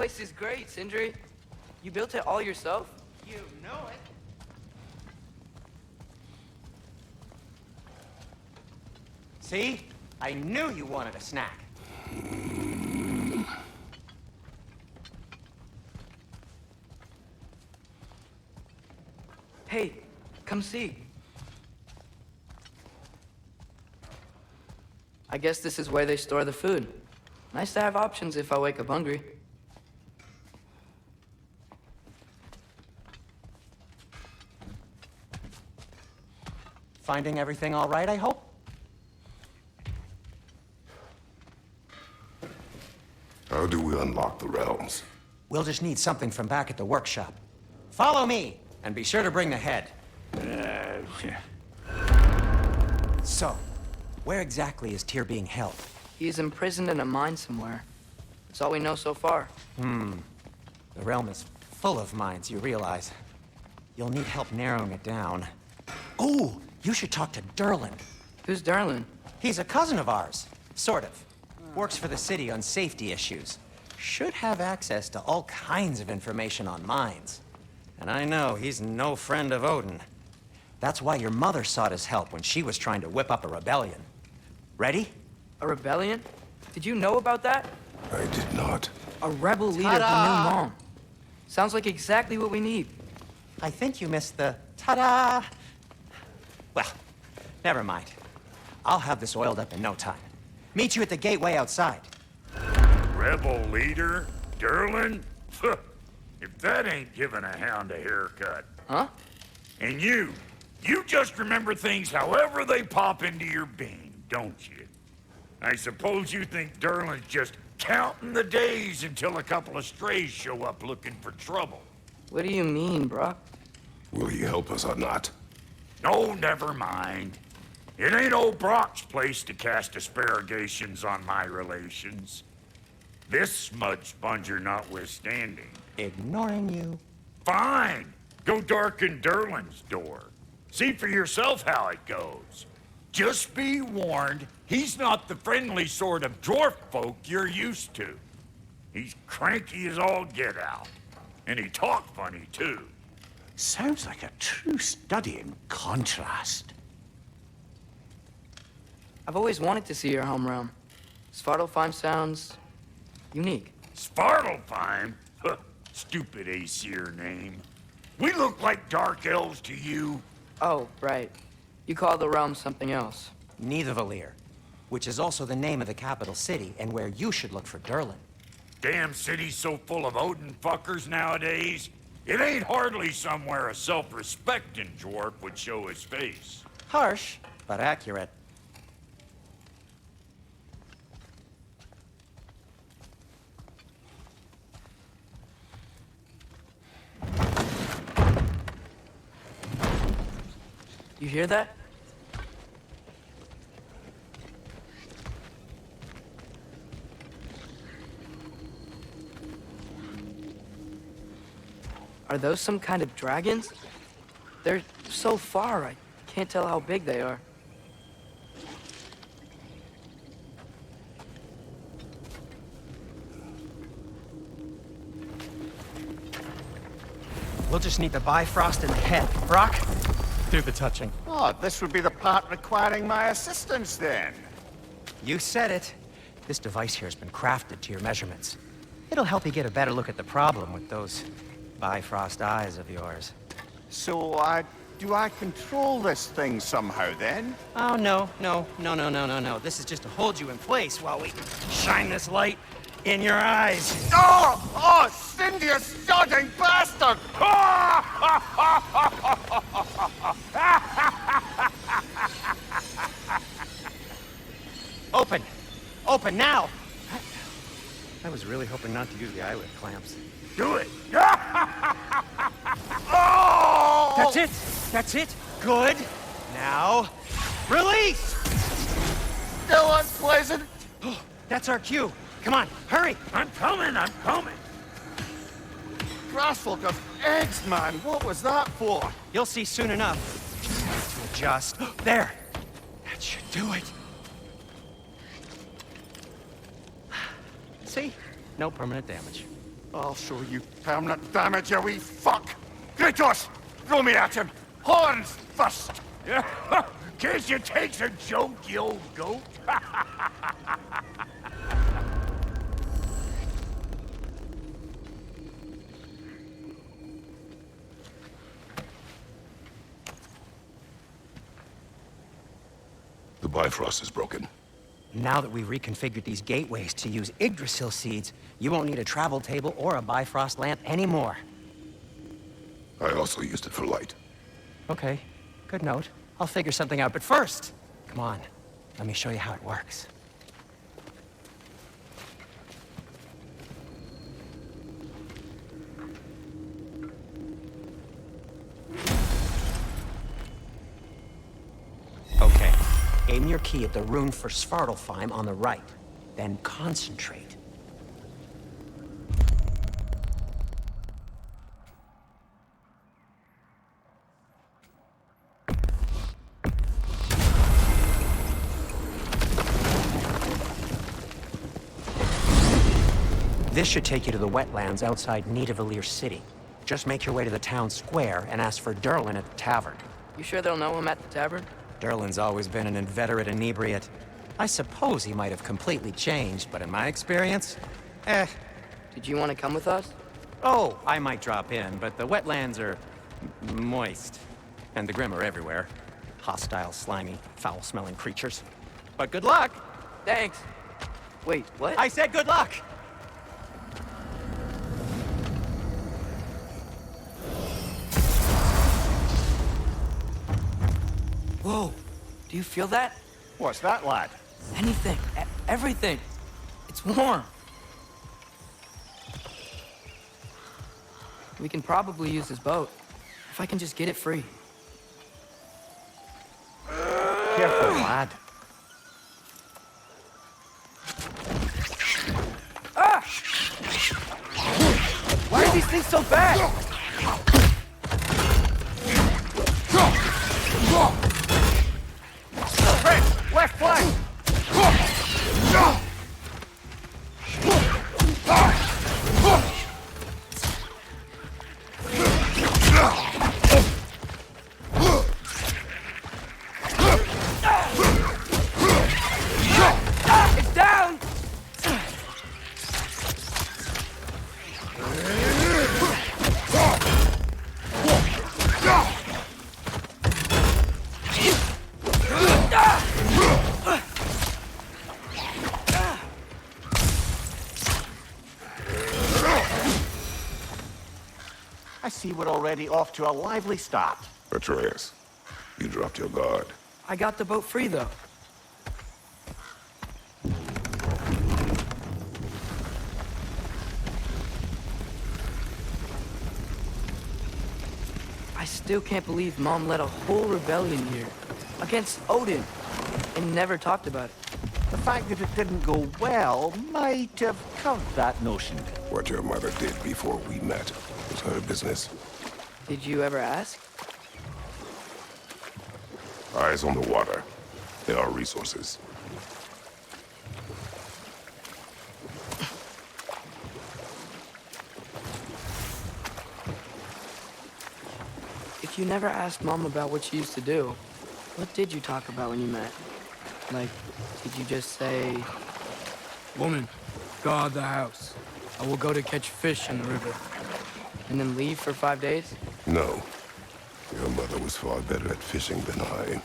place is great, Sindri. You built it all yourself? You know it. See? I knew you wanted a snack. Hey, come see. I guess this is where they store the food. Nice to have options if I wake up hungry. Finding everything all right, I hope? How do we unlock the realms? We'll just need something from back at the workshop. Follow me, and be sure to bring the head. So, where exactly is Tyr being held? He's imprisoned in a mine somewhere. That's all we know so far. The realm is full of mines, you realize. You'll need help narrowing it down. Oh, you should talk to Durlin. Who's Durlin? He's a cousin of ours, sort of. Works for the city on safety issues. Should have access to all kinds of information on mines. And I know he's no friend of Odin. That's why your mother sought his help when she was trying to whip up a rebellion. Ready? A rebellion? Did you know about that? I did not. A rebel leader who knew Mom. Sounds like exactly what we need. I think you missed the ta-da! Well, never mind. I'll have this oiled up in no time. Meet you at the gateway outside. Rebel leader? Durlin? If that ain't giving a hound a haircut. Huh? And you just remember things however they pop into your being, don't you? I suppose you think Durlin's just counting the days until a couple of strays show up looking for trouble. What do you mean, Brock? Will he help us or not? No, never mind. It ain't old Brock's place to cast asparagations on my relations. This smudge sponger notwithstanding. Ignoring you. Fine. Go darken Durlin's door. See for yourself how it goes. Just be warned, he's not the friendly sort of dwarf folk you're used to. He's cranky as all get out. And he talk funny, too. Sounds like a true study in contrast. I've always wanted to see your home realm. Svartalfheim sounds unique. Svartalfheim? Huh, stupid Æsir name. We look like dark elves to you. Oh, right. You call the realm something else. Nioavellir, which is also the name of the capital city and where you should look for Durlin. Damn city's so full of Odin fuckers nowadays. It ain't hardly somewhere a self-respecting dwarf would show his face. Harsh, but accurate. You hear that? Are those some kind of dragons? They're so far, I can't tell how big they are. We'll just need the Bifrost in the head. Brock, do the touching. Oh, this would be the part requiring my assistance then. You said it. This device here has been crafted to your measurements. It'll help you get a better look at the problem with those Bifrost eyes of yours. So, do I control this thing somehow then? Oh, no. This is just to hold you in place while we shine this light in your eyes. Oh, Cindy, you sodding bastard! Open now! I was really hoping not to use the eyelid clamps. Do it. Oh! That's it! Good! Now, release! Still unpleasant. That's our cue. Come on, hurry! I'm coming. Grassful of eggs, man. What was that for? You'll see soon enough. To adjust. There! That should do it. See? No permanent damage. I'll show you permanent damage, you wee fuck! Kratos! Throw me at him! Horns first! Yeah, guess you takes a joke, you old goat. The Bifrost is broken. Now that we've reconfigured these gateways to use Yggdrasil seeds, you won't need a travel table or a Bifrost lamp anymore. I also used it for light. Okay, good note. I'll figure something out, but first, come on, let me show you how it works. Okay, aim your key at the rune for Svartalfheim on the right, then concentrate. This should take you to the wetlands outside Nioavellir city. Just make your way to the town square and ask for Durlin at the tavern. You sure they'll know him at the tavern? Durlin's always been an inveterate inebriate. I suppose he might have completely changed, but in my experience, Did you want to come with us? Oh, I might drop in, but the wetlands are moist. And the Grim are everywhere. Hostile, slimy, foul-smelling creatures. But good luck! Thanks. Wait, what? I said good luck! Whoa, do you feel that? What's that, lad? Anything, everything. It's warm. We can probably use this boat, if I can just get it free. Careful, lad. Ah! Why are these things so bad? Fred, left flank! It's down! I see we're already off to a lively start. Atreus, you dropped your guard. I got the boat free, though. I still can't believe Mom led a whole rebellion here. Against Odin. And never talked about it. The fact that it didn't go well might have curved that notion. What your mother did before we met was her business. Did you ever ask? Eyes on the water. There are resources. If you never asked Mom about what she used to do, what did you talk about when you met? Like, did you just say, "Woman, guard the house. I will go to catch fish in the river," and then leave for 5 days? No. Your mother was far better at fishing than I.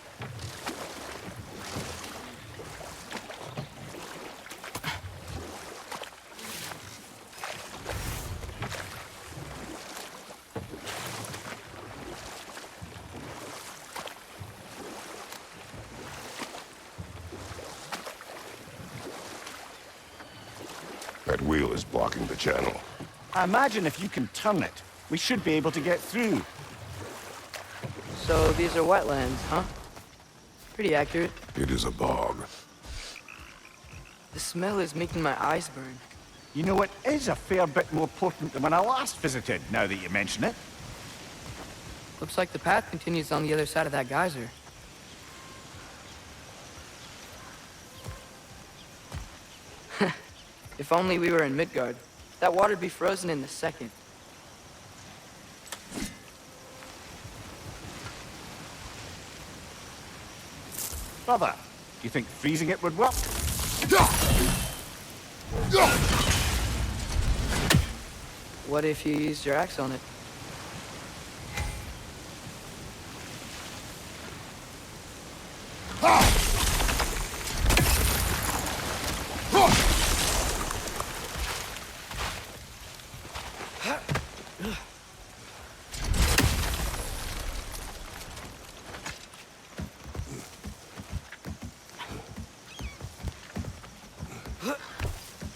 That wheel is blocking the channel. I imagine if you can turn it, we should be able to get through. So these are wetlands, huh? Pretty accurate. It is a bog. The smell is making my eyes burn. You know, it is a fair bit more potent than when I last visited, now that you mention it. Looks like the path continues on the other side of that geyser. If only we were in Midgard. That water'd be frozen in a second. Brother, do you think freezing it would work? What if you used your axe on it?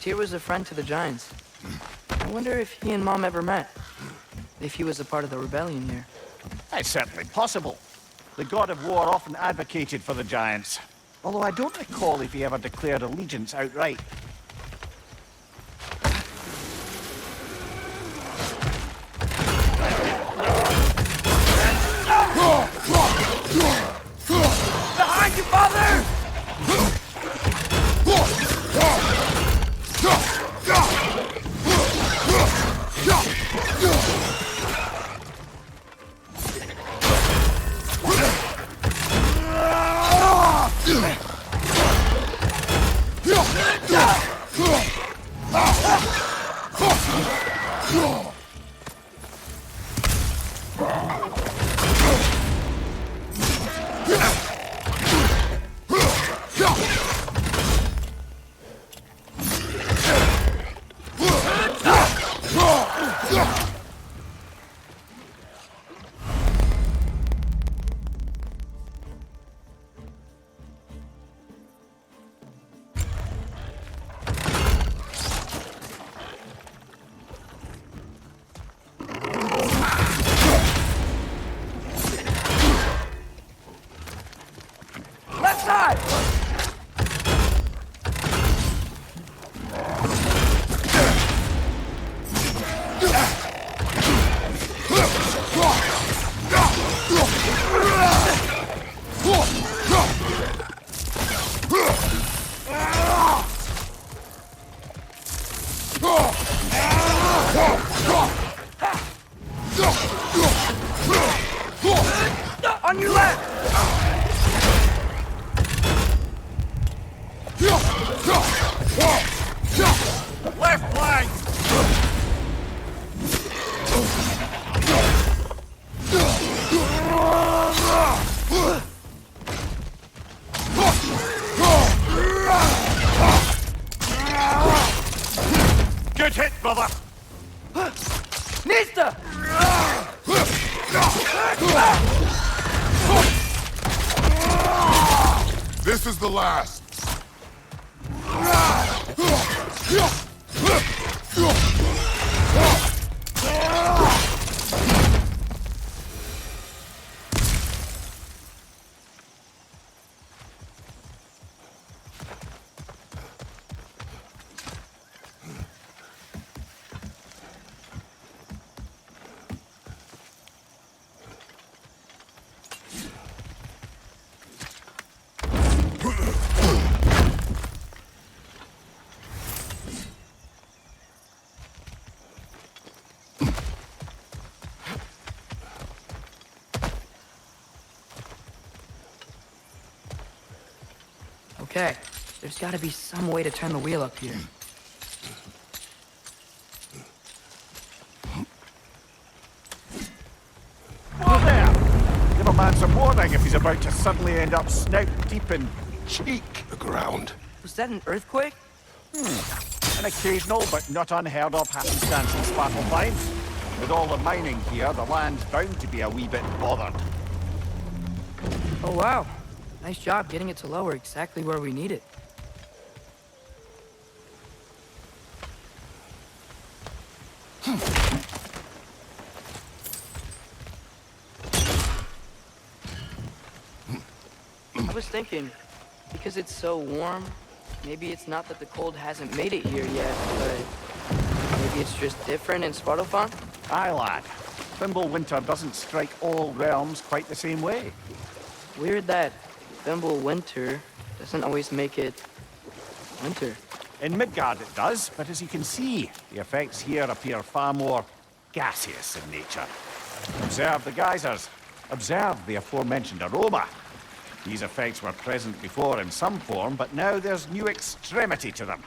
Tyr was a friend to the Giants. I wonder if he and Mom ever met. If he was a part of the rebellion here. It's certainly possible. The god of war often advocated for the Giants. Although I don't recall if he ever declared allegiance outright. Behind you, father! Left side! On your left! Left flank! Good hit, brother! Nista! This is the last. Okay, there's gotta be some way to turn the wheel up here. Whoa there! Give a man some warning if he's about to suddenly end up snout deep in cheek. The ground. Was that an earthquake? An occasional but not unheard of happenstance in Svartalfheim. With all the mining here, the land's bound to be a wee bit bothered. Oh wow. Nice job getting it to lower exactly where we need it. I was thinking, because it's so warm, maybe it's not that the cold hasn't made it here yet, but maybe it's just different in Svartalfheim? Aye, lad. Fimbulwinter doesn't strike all realms quite the same way. Weird that Fimbulwinter doesn't always make it winter. In Midgard it does, but as you can see, the effects here appear far more gaseous in nature. Observe the geysers. Observe the aforementioned aroma. These effects were present before in some form, but now there's new extremity to them.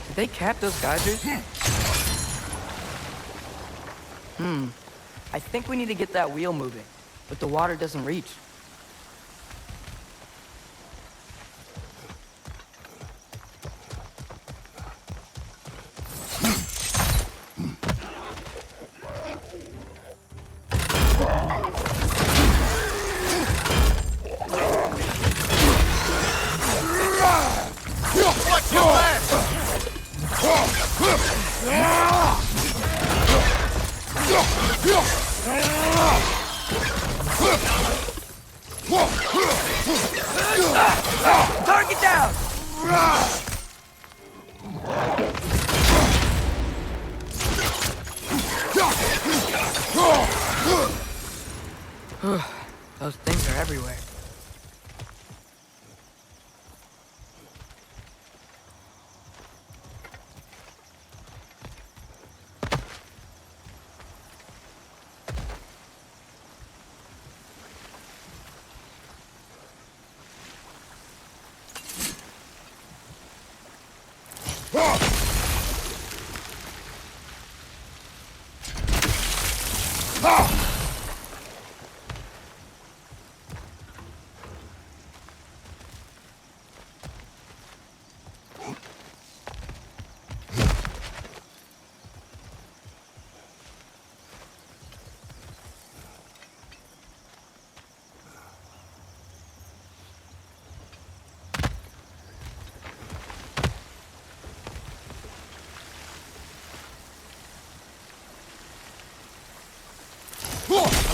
Did they cap those geysers? I think we need to get that wheel moving, but the water doesn't reach. Target down! Those things are everywhere.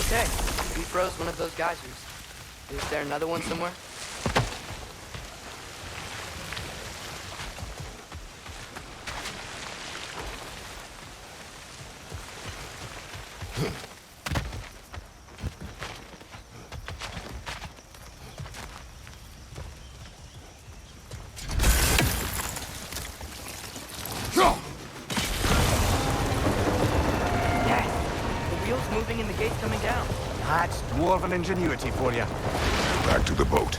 Okay, we froze one of those geysers. Is there another one somewhere? Moving and the gate's coming down. That's dwarven ingenuity for you. Back to the boat.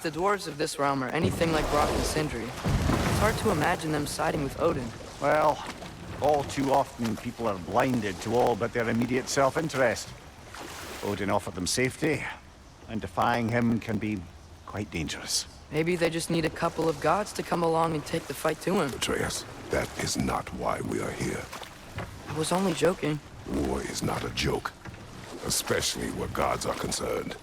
If the dwarves of this realm are anything like Brock and Sindri, it's hard to imagine them siding with Odin. Well, all too often people are blinded to all but their immediate self-interest. Odin offered them safety, and defying him can be quite dangerous. Maybe they just need a couple of gods to come along and take the fight to him. Atreus, that is not why we are here. I was only joking. War is not a joke, especially where gods are concerned.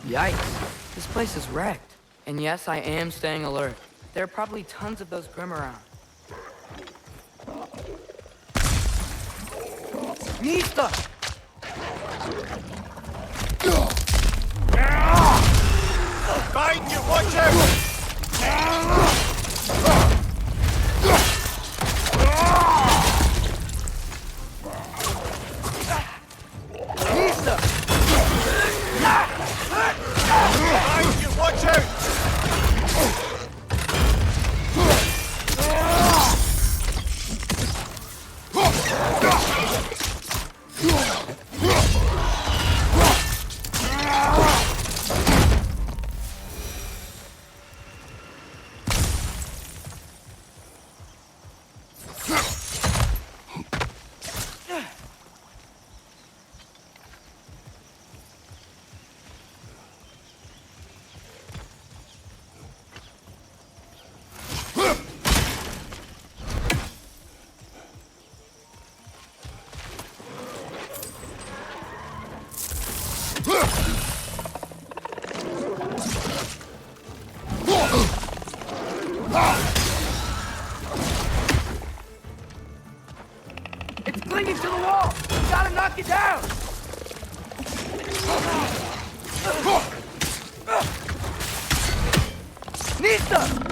Yikes. This place is wrecked. And yes, I am staying alert. There are probably tons of those Grim around. Nista! Find you, watch out! It's clinging to the wall! You gotta knock it down! Nista!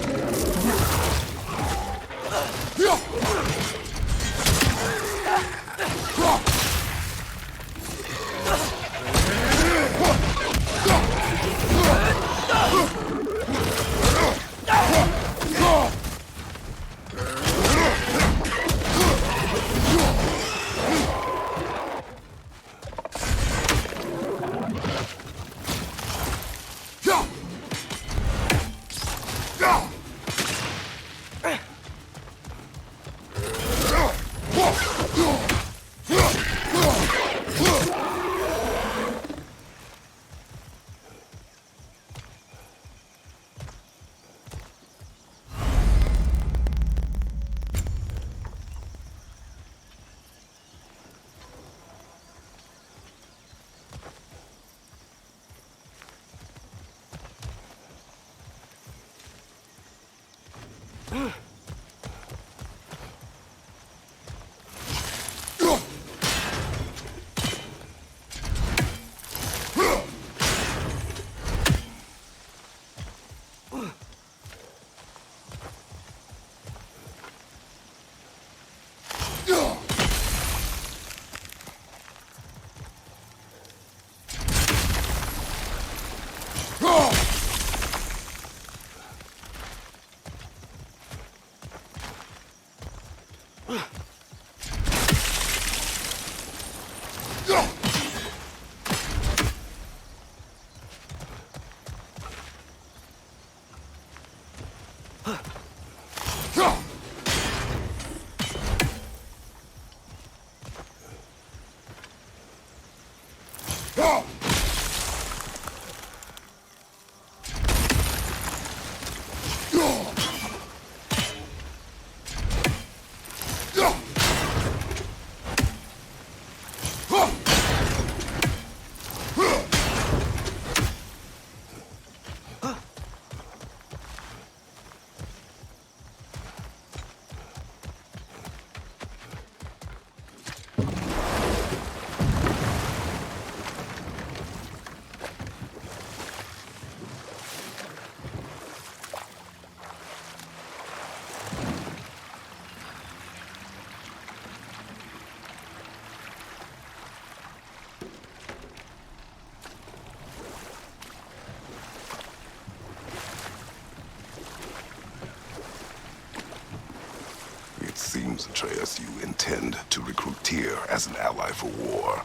seems, Atreus, you intend to recruit Tyr as an ally for war.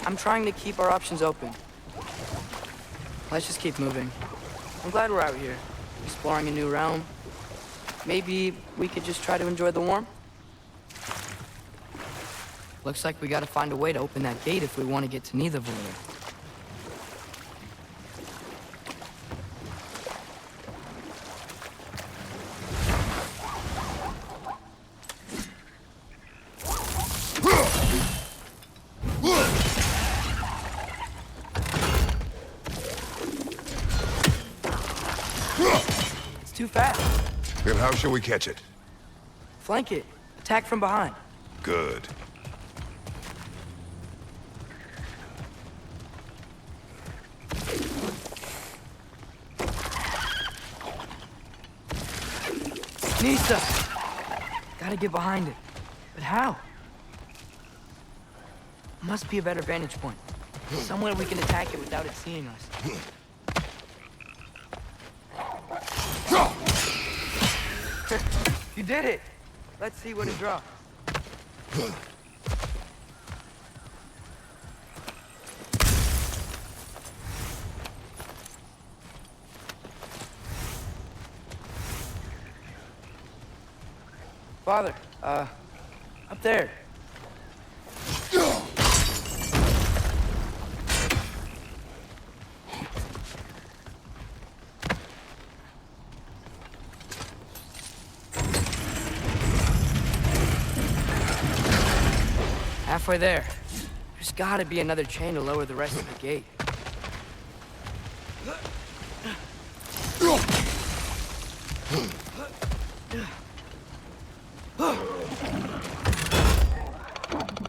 I'm trying to keep our options open. Let's just keep moving. I'm glad we're out here, exploring a new realm. Maybe we could just try to enjoy the warmth? Looks like we gotta find a way to open that gate if we want to get to Nioavellir. It's too fast. Then how shall we catch it? Flank it. Attack from behind. Good. Nisa! Gotta get behind it. But how? Must be a better vantage point. Somewhere we can attack it without it seeing us. You did it! Let's see what it dropped. Father, up there. Halfway there. There's gotta be another chain to lower the rest of the gate.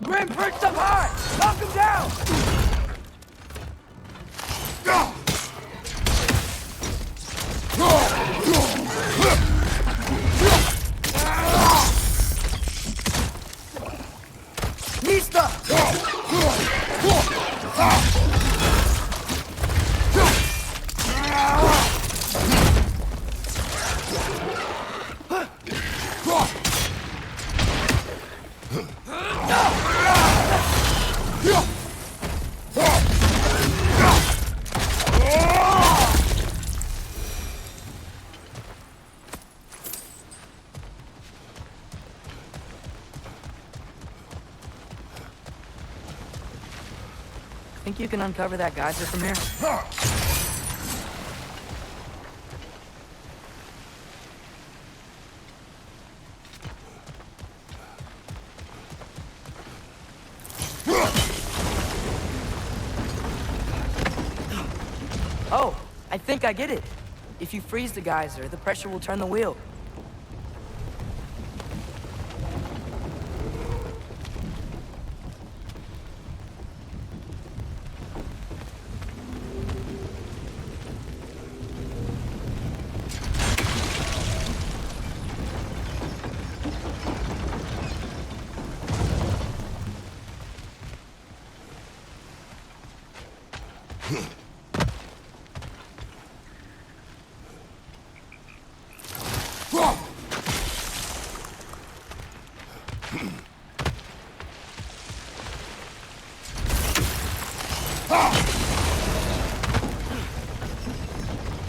Grim perched up high! Knock him down! Think you can uncover that geyser from here? Oh, I think I get it. If you freeze the geyser, the pressure will turn the wheel.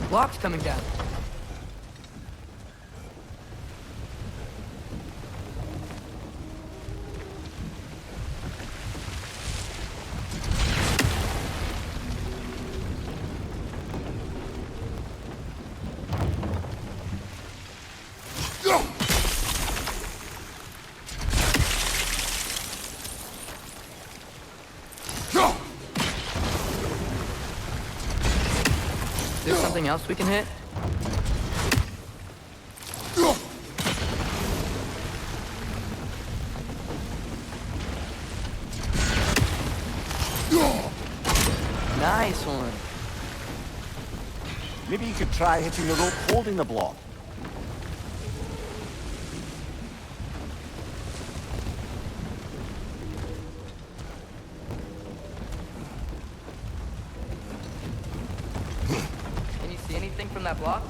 Blocks coming down. Something else we can hit? Nice one. Maybe you could try hitting the rope holding the block. Can you see anything from that block?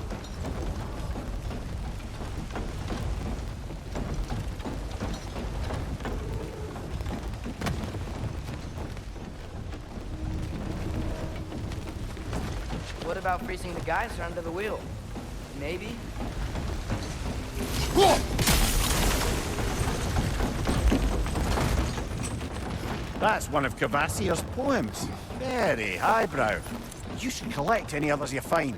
about freezing the geyser under the wheel. Maybe? That's one of Kvasir's poems. Very highbrow. You should collect any others you find.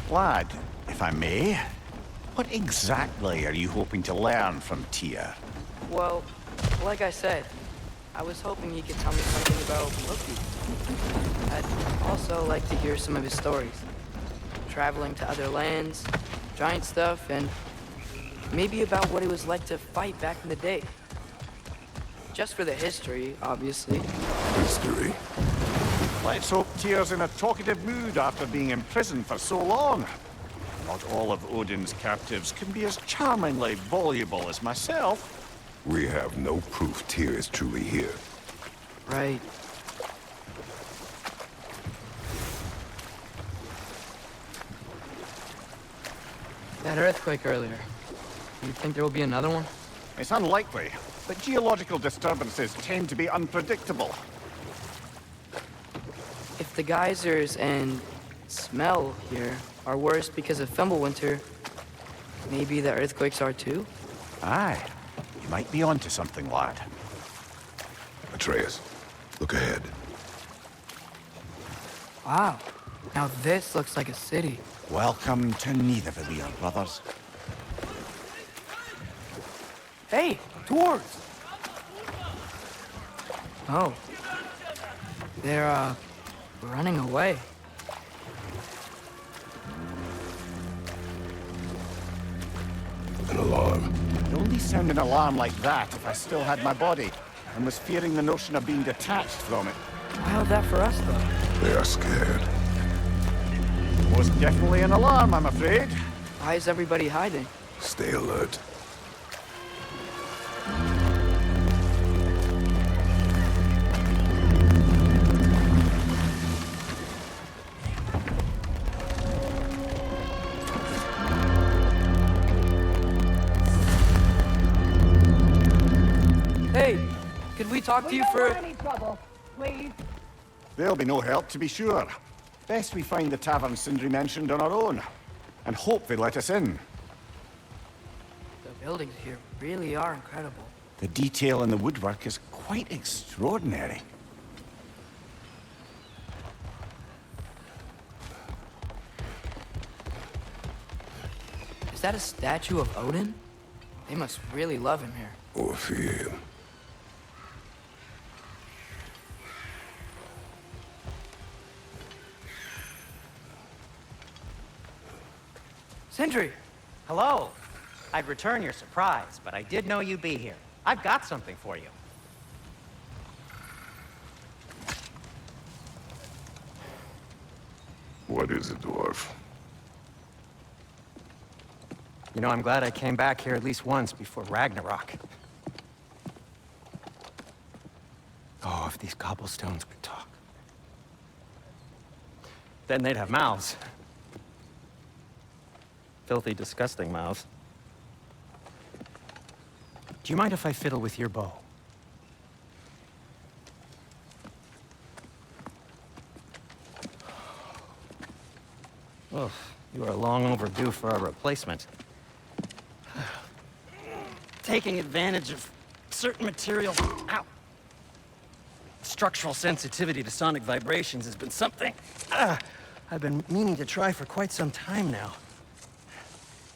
Lad, if I may, what exactly are you hoping to learn from Tyr? Well, like I said, I was hoping he could tell me something about Loki. I'd also like to hear some of his stories. Traveling to other lands, giant stuff, and maybe about what it was like to fight back in the day. Just for the history, obviously. History? Let's hope Tyr's in a talkative mood after being imprisoned for so long. Not all of Odin's captives can be as charmingly voluble as myself. We have no proof Tyr is truly here. Right. That earthquake earlier. You think there will be another one? It's unlikely, but geological disturbances tend to be unpredictable. If the geysers and smell here are worse because of Fimbulwinter, maybe the earthquakes are too? Aye, you might be onto something, lad. Atreus, look ahead. Wow. Now this looks like a city. Welcome to Nioavellir, brothers. Hey, dwarves! Oh. They're, running away. An alarm. I'd only sound an alarm like that if I still had my body, and was fearing the notion of being detached from it. How'd that for us, though? They are scared. Most definitely an alarm, I'm afraid. Why is everybody hiding? Stay alert. Hey, could we talk to you for... any trouble, please. There'll be no help, to be sure. Best we find the tavern Sindri mentioned on our own, and hope they let us in. The buildings here really are incredible. The detail in the woodwork is quite extraordinary. Is that a statue of Odin? They must really love him here. Or fear him. Sindri! Hello. I'd return your surprise, but I did know you'd be here. I've got something for you. What is it, dwarf? You know, I'm glad I came back here at least once before Ragnarok. Oh, if these cobblestones could talk. Then they'd have mouths. Filthy, disgusting mouths. Do you mind if I fiddle with your bow? Oh, you are long overdue for a replacement. Taking advantage of certain materials. Ow! Structural sensitivity to sonic vibrations has been something I've been meaning to try for quite some time now.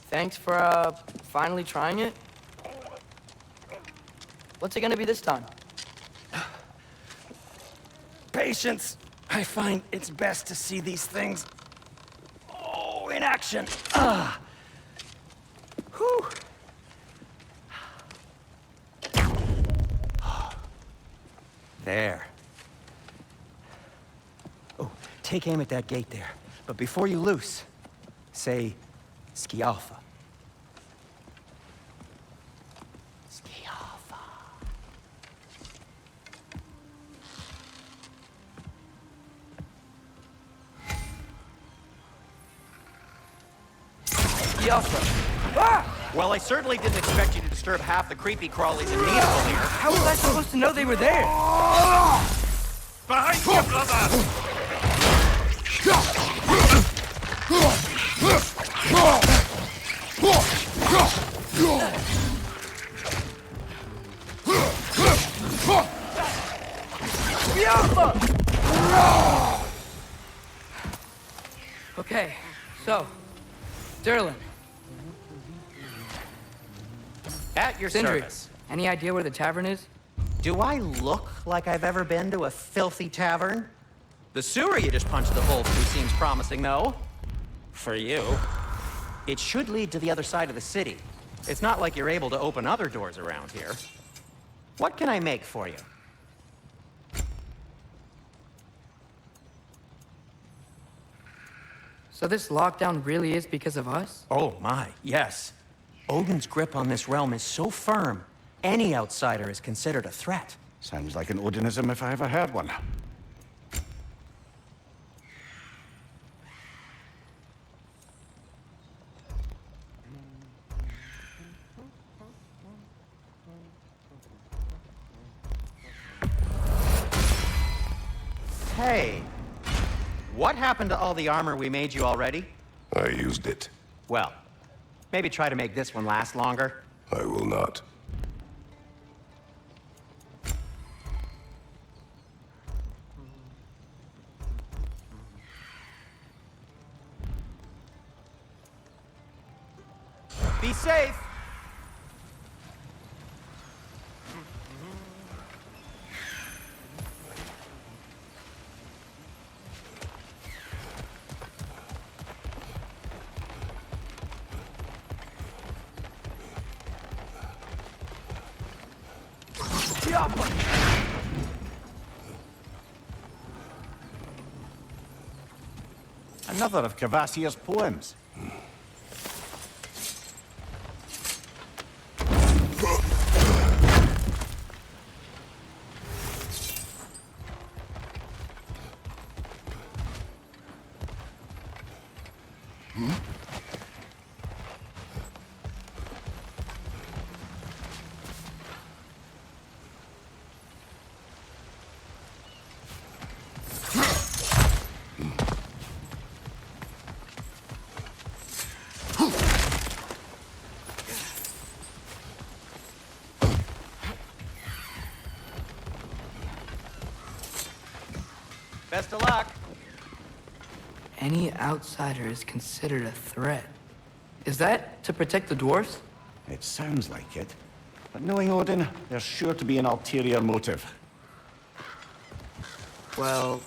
Thanks for, finally trying it. What's it gonna be this time? Patience. I find it's best to see these things, in action. Whew. There. Oh, take aim at that gate there. But before you loose, say, Skialfa. Skialfa. Yelpa. Ah! Well, I certainly didn't expect you to disturb half the creepy crawlies in Nioavellir. How was I supposed to know they were there? Behind you, brother! Okay, so, Durlin, At your Sindri, service. any idea where the tavern is? Do I look like I've ever been to a filthy tavern? The sewer you just punched the hole through seems promising, though. For you. It should lead to the other side of the city. It's not like you're able to open other doors around here. What can I make for you? So this lockdown really is because of us? Oh my, yes. Odin's grip on this realm is so firm, any outsider is considered a threat. Sounds like an Odinism if I ever heard one. Hey, what happened to all the armor we made you already? I used it. Well, maybe try to make this one last longer. I will not. Be safe! Another of Kvasir's poems. Best of luck! Any outsider is considered a threat. Is that to protect the dwarves? It sounds like it. But knowing Odin, there's sure to be an ulterior motive. Well,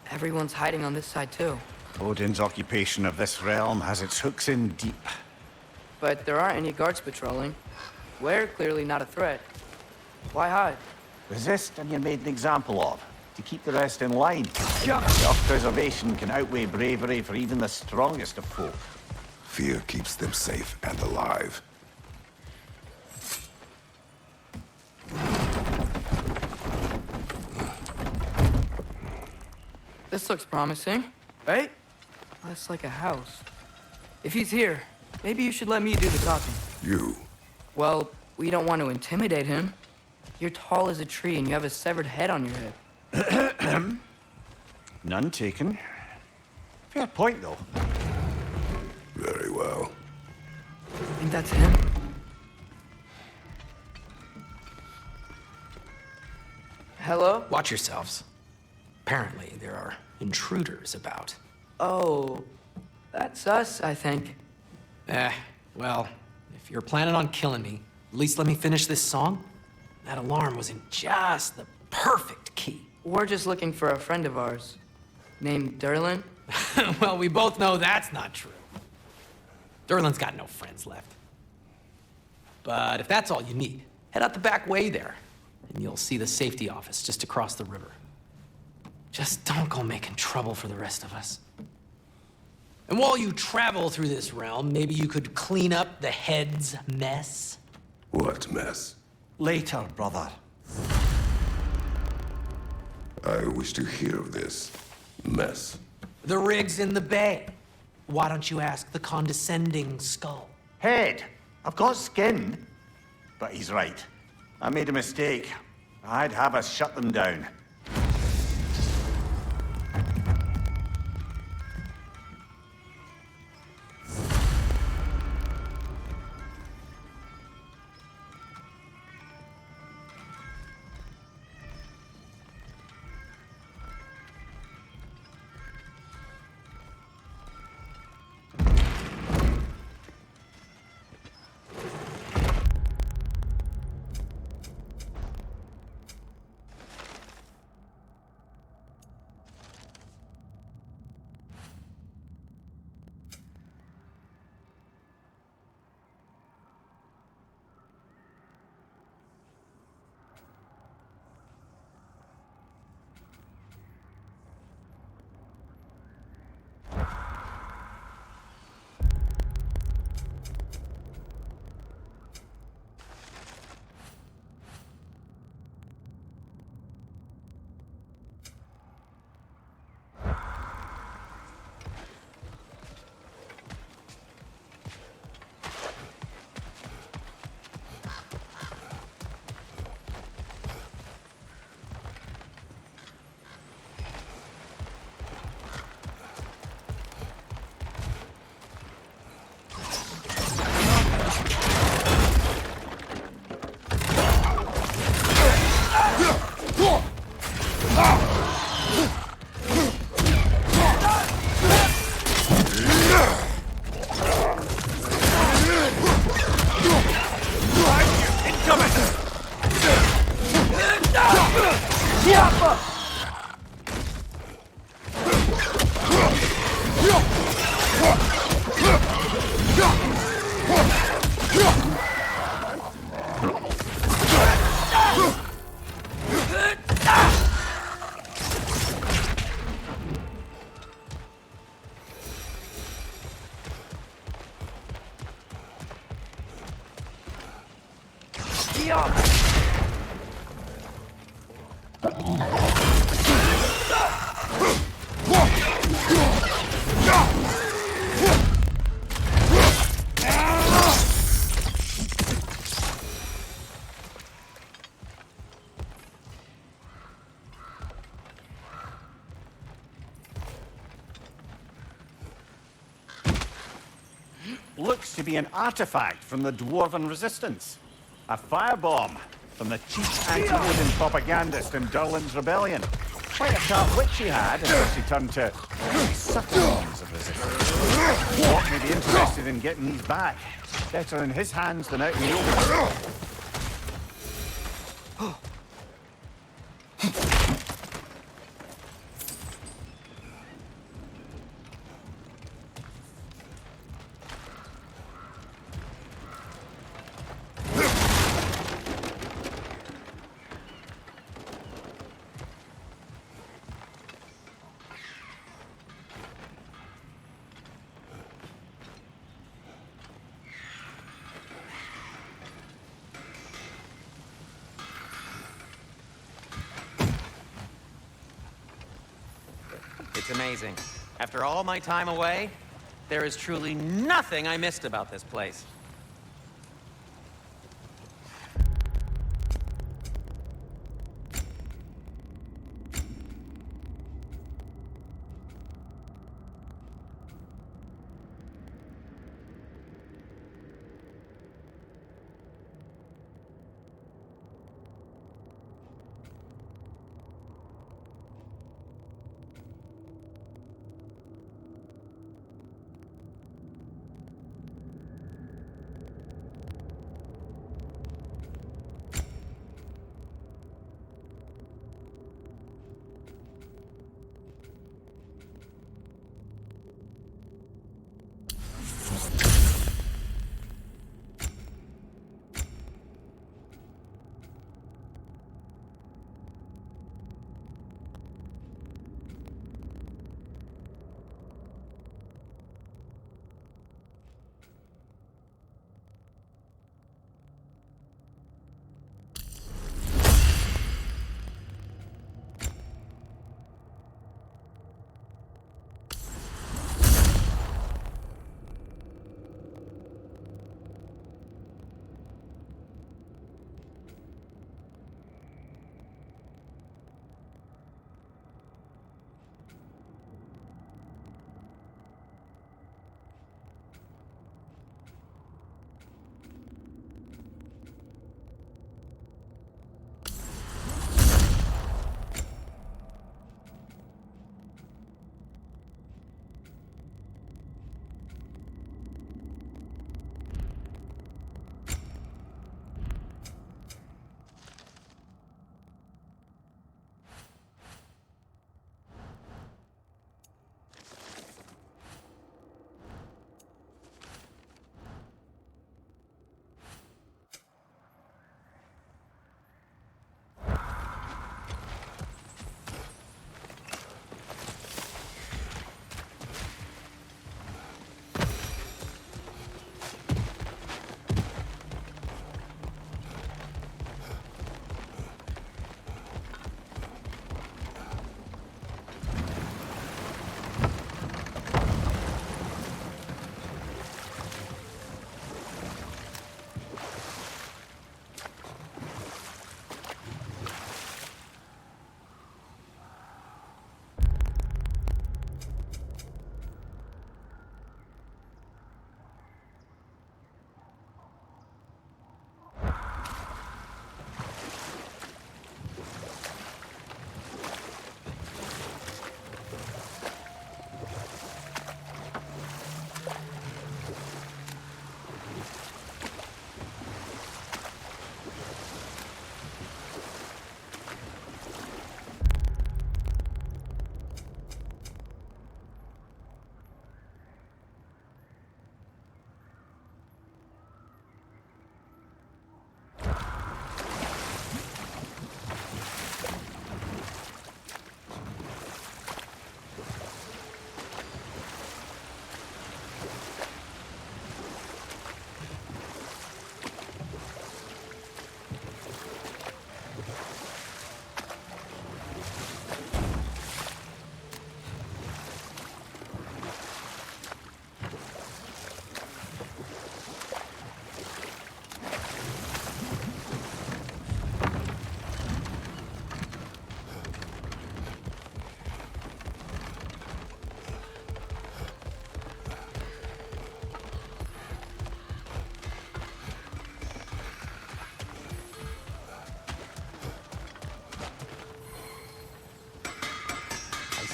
everyone's hiding on this side too. Odin's occupation of this realm has its hooks in deep. But there aren't any guards patrolling. We're clearly not a threat. Why hide? Resist and you're made an example of, to keep the rest in line. Self-preservation can outweigh bravery for even the strongest of folk. Fear keeps them safe and alive. This looks promising, right? That's like a house. If he's here, maybe you should let me do the talking. You. Well, we don't want to intimidate him. You're tall as a tree and you have a severed head on your head. None taken. Fair point, though. Very well. Think that's him? Hello? Watch yourselves. Apparently, there are intruders about. Oh, that's us, I think. Well, if you're planning on killing me, at least let me finish this song. That alarm was in just the perfect key. We're just looking for a friend of ours, named Durlin. Well, we both know that's not true. Durlin's got no friends left. But if that's all you need, head out the back way there, and you'll see the safety office just across the river. Just don't go making trouble for the rest of us. And while you travel through this realm, maybe you could clean up the head's mess? What mess? Later, brother. I wish to hear of this mess. The rig's in the bay. Why don't you ask the condescending skull? Head. I've got skin. But he's right. I made a mistake. I'd have us shut them down. Looks to be an artifact from the Dwarven resistance. A firebomb from the chief anti-Odin propagandist in Durlin's rebellion. Quite a sharp wit she had until she turned to subtle forms of resistance. What may be interested in getting these back? Better in his hands than out in the open. It's amazing. After all my time away, there is truly nothing I missed about this place.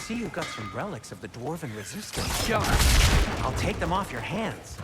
see you've got some relics of the Dwarven resistance. Sure. I'll take them off your hands.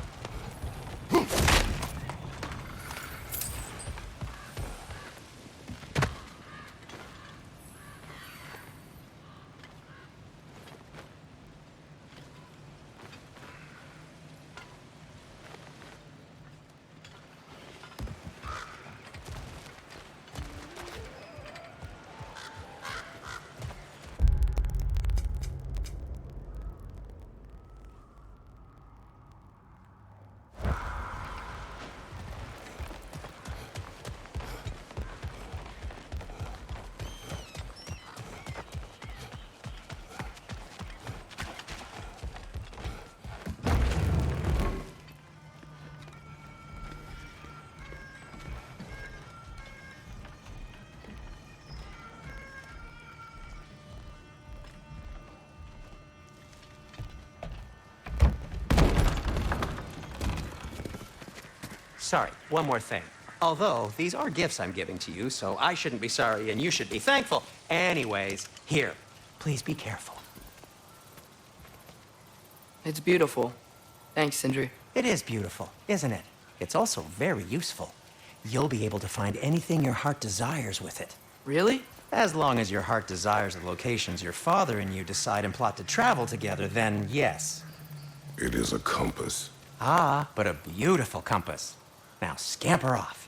Sorry, one more thing. Although, these are gifts I'm giving to you, so I shouldn't be sorry and you should be thankful. Anyways, here, please be careful. It's beautiful. Thanks, Sindri. It is beautiful, isn't it? It's also very useful. You'll be able to find anything your heart desires with it. Really? As long as your heart desires the locations your father and you decide and plot to travel together, then yes. It is a compass. Ah, but a beautiful compass. Now scamper off.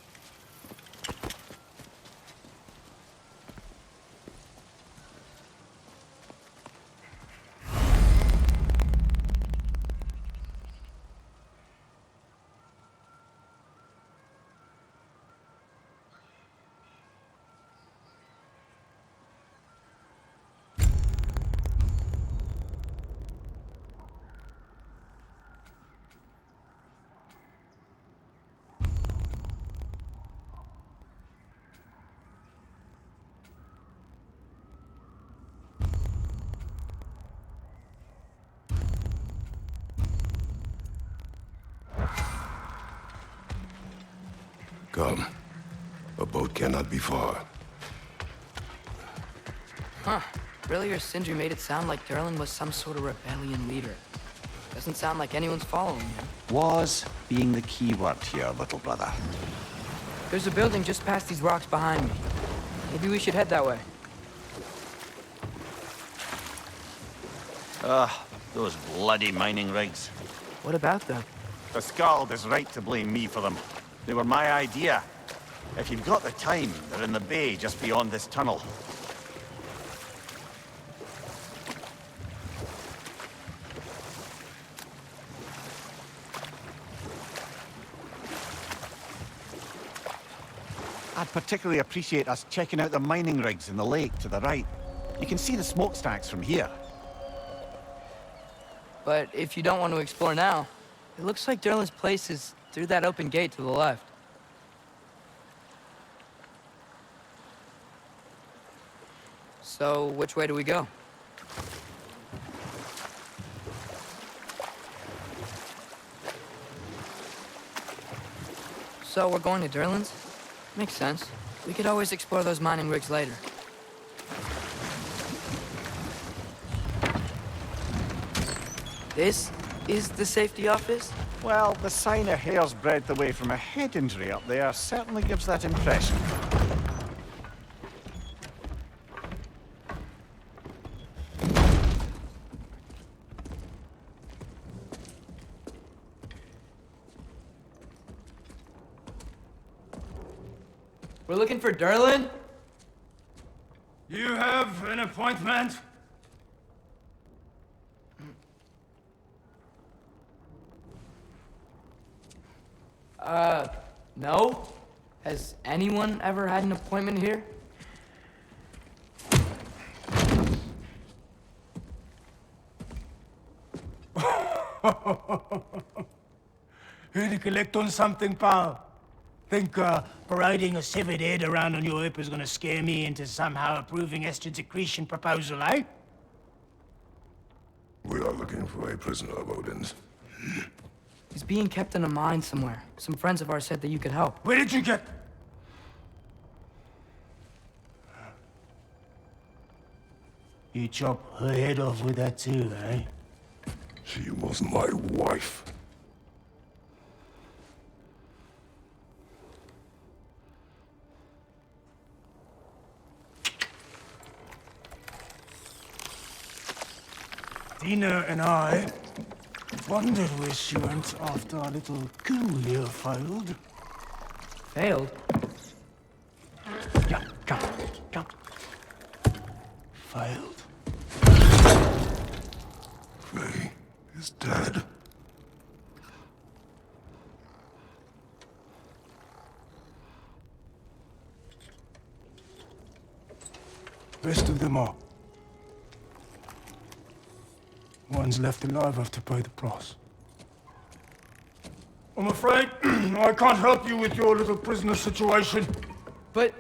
Come. A boat cannot be far. Huh. Earlier, Sindri made it sound like Durlin was some sort of rebellion leader. Doesn't sound like anyone's following him. Was being the key word here, little brother. There's a building just past these rocks behind me. Maybe we should head that way. Those bloody mining rigs. What about them? The Skald is right to blame me for them. They were my idea. If you've got the time, they're in the bay just beyond this tunnel. I'd particularly appreciate us checking out the mining rigs in the lake to the right. You can see the smokestacks from here. But if you don't want to explore now, it looks like Durlin's place is through that open gate to the left. So, which way do we go? So, we're going to Durlin's? Makes sense. We could always explore those mining rigs later. This is the safety office? Well, the sign a hair's breadth away from a head injury up there certainly gives that impression. We're looking for Durlin? You have an appointment? No? Has anyone ever had an appointment here? Here to collect on something, pal? Think parading a severed head around on your hip is gonna scare me into somehow approving Esther's accretion proposal, eh? We are looking for a prisoner of Odin's. He's being kept in a mine somewhere. Some friends of ours said that you could help. Where did you get... You chop her head off with that too, eh? She was my wife. Dina and I wondered where she went after our little coup here failed. Failed? Yeah, come, come. Failed. Faye is dead. Rest of them are. One's left alive have to pay the price. I'm afraid I can't help you with your little prisoner situation. But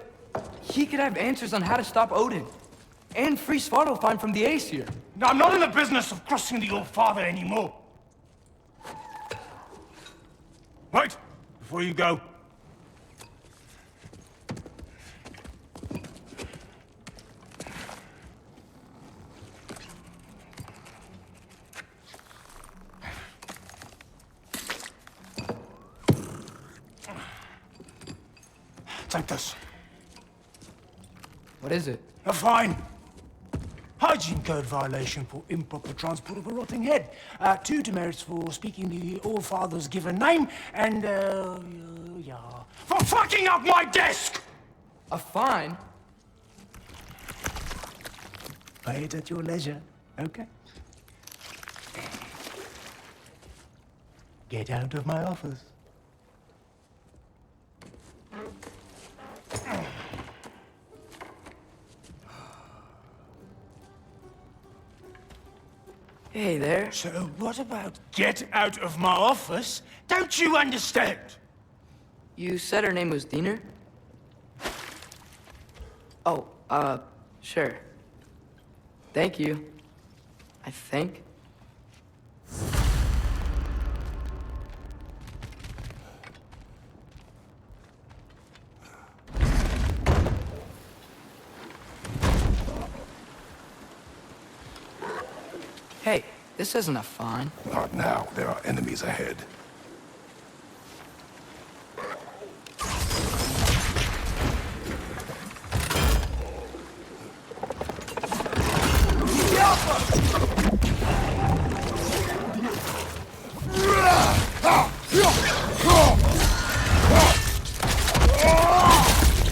he could have answers on how to stop Odin. And free Svartalfheim from the Æsir. I'm not in the business of crossing the old father anymore. Wait, before you go. Take this. What is it? A fine. Hygiene code violation for improper transport of a rotting head. 2 demerits for speaking the All-Father's given name, and, yeah, for fucking up my desk! A fine? Pay it at your leisure, okay? Get out of my office. Hey there. So what about get out of my office? Don't you understand? You said her name was Diener? Oh, sure. Thank you. I think. Hey, this isn't a fine. Not now. There are enemies ahead.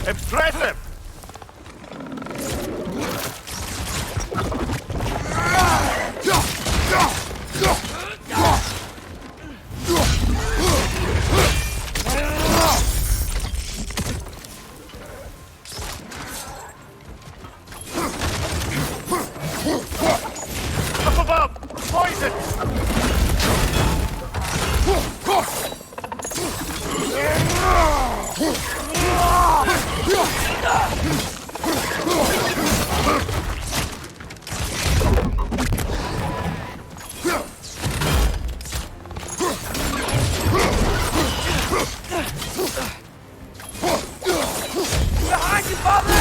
Impressive! Up above! Poison! Behind you, father!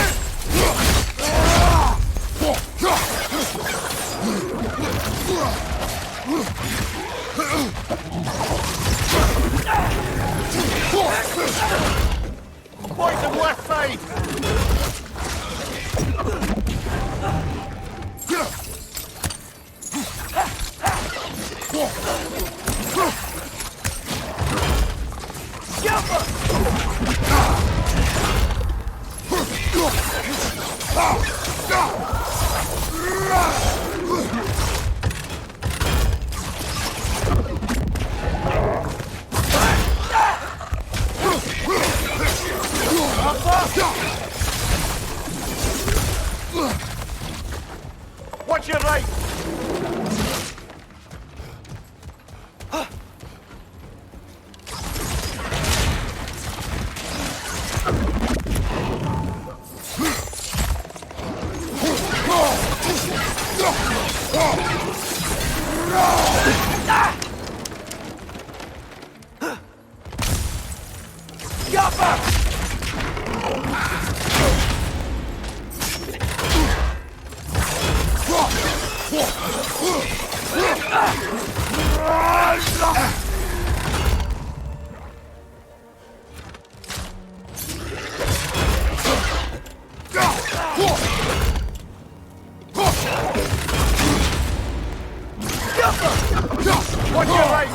Poison left side! Watch your right! Watch your right!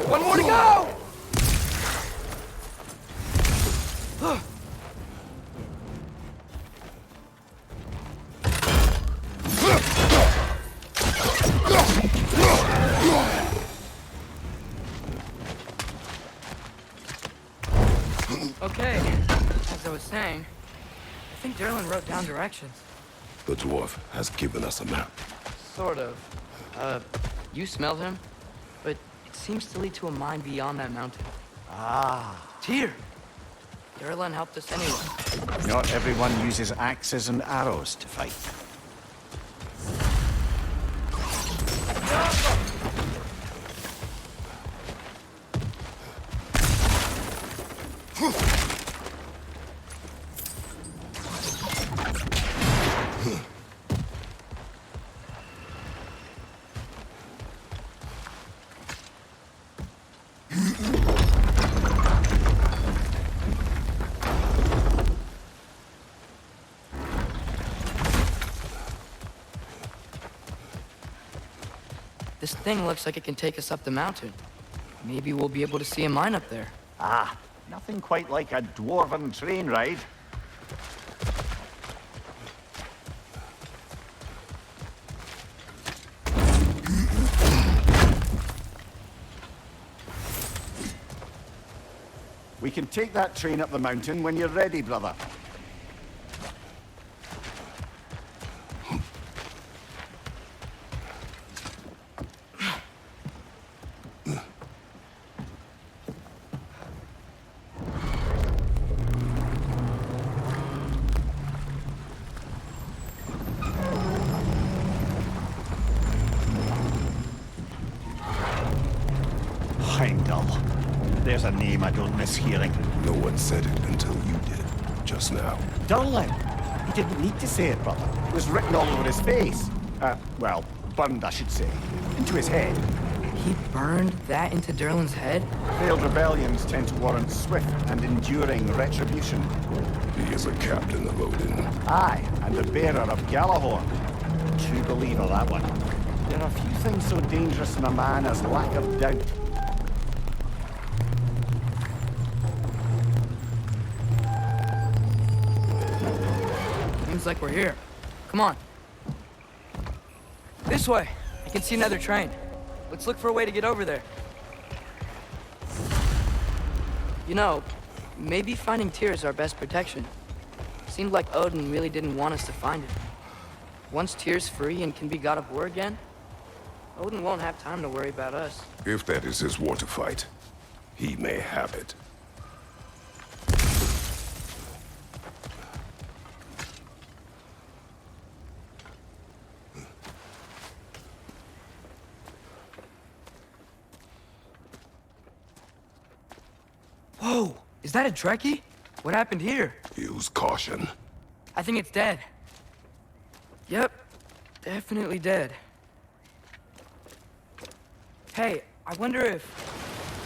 One more to go! Okay, as I was saying, I think Durlin wrote down directions. The dwarf has given us a map. Sort of. You smelled him, but it seems to lead to a mine beyond that mountain. Ah. Tyr! Durlin helped us anyway. Not everyone uses axes and arrows to fight. This thing looks like it can take us up the mountain. Maybe we'll be able to see a mine up there. Ah, nothing quite like a dwarven train ride. We can take that train up the mountain when you're ready, brother. Heimdall. There's a name I don't miss hearing. No one said it until you did, just now. Durlin. He didn't need to say it, brother. It was written all over his face. Well, burned, I should say. Into his head. He burned that into Durlin's head? Failed rebellions tend to warrant swift and enduring retribution. He is a captain of Odin. Aye, and the bearer of Galahorn. True believer, that one. There are few things so dangerous in a man as lack of doubt. Seems like we're here. Come on. This way. I can see another train. Let's look for a way to get over there. You know, maybe finding Tyr is our best protection. Seemed like Odin really didn't want us to find it. Once Tyr's free and can be god of war again, Odin won't have time to worry about us. If that is his war to fight, he may have it. Whoa! Is that a Trekkie? What happened here? Use caution. I think it's dead. Yep. Definitely dead. Hey, I wonder if...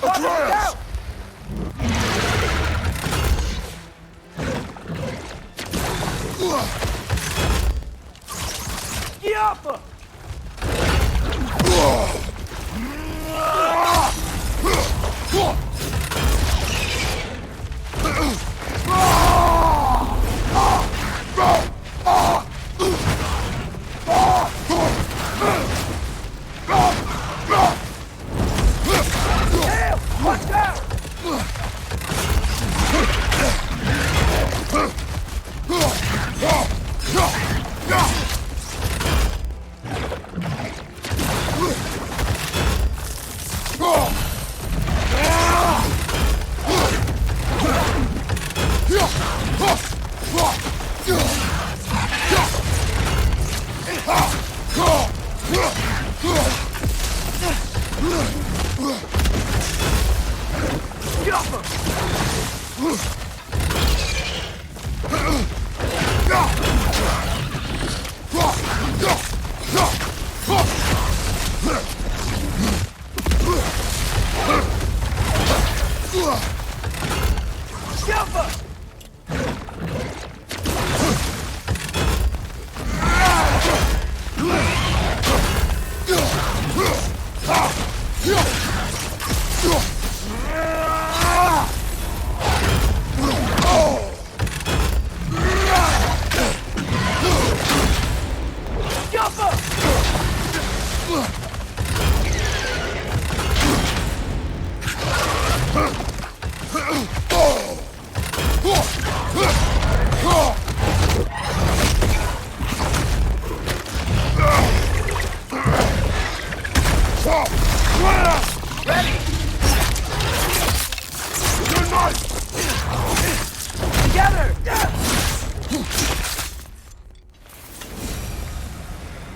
Atreus! Yappa!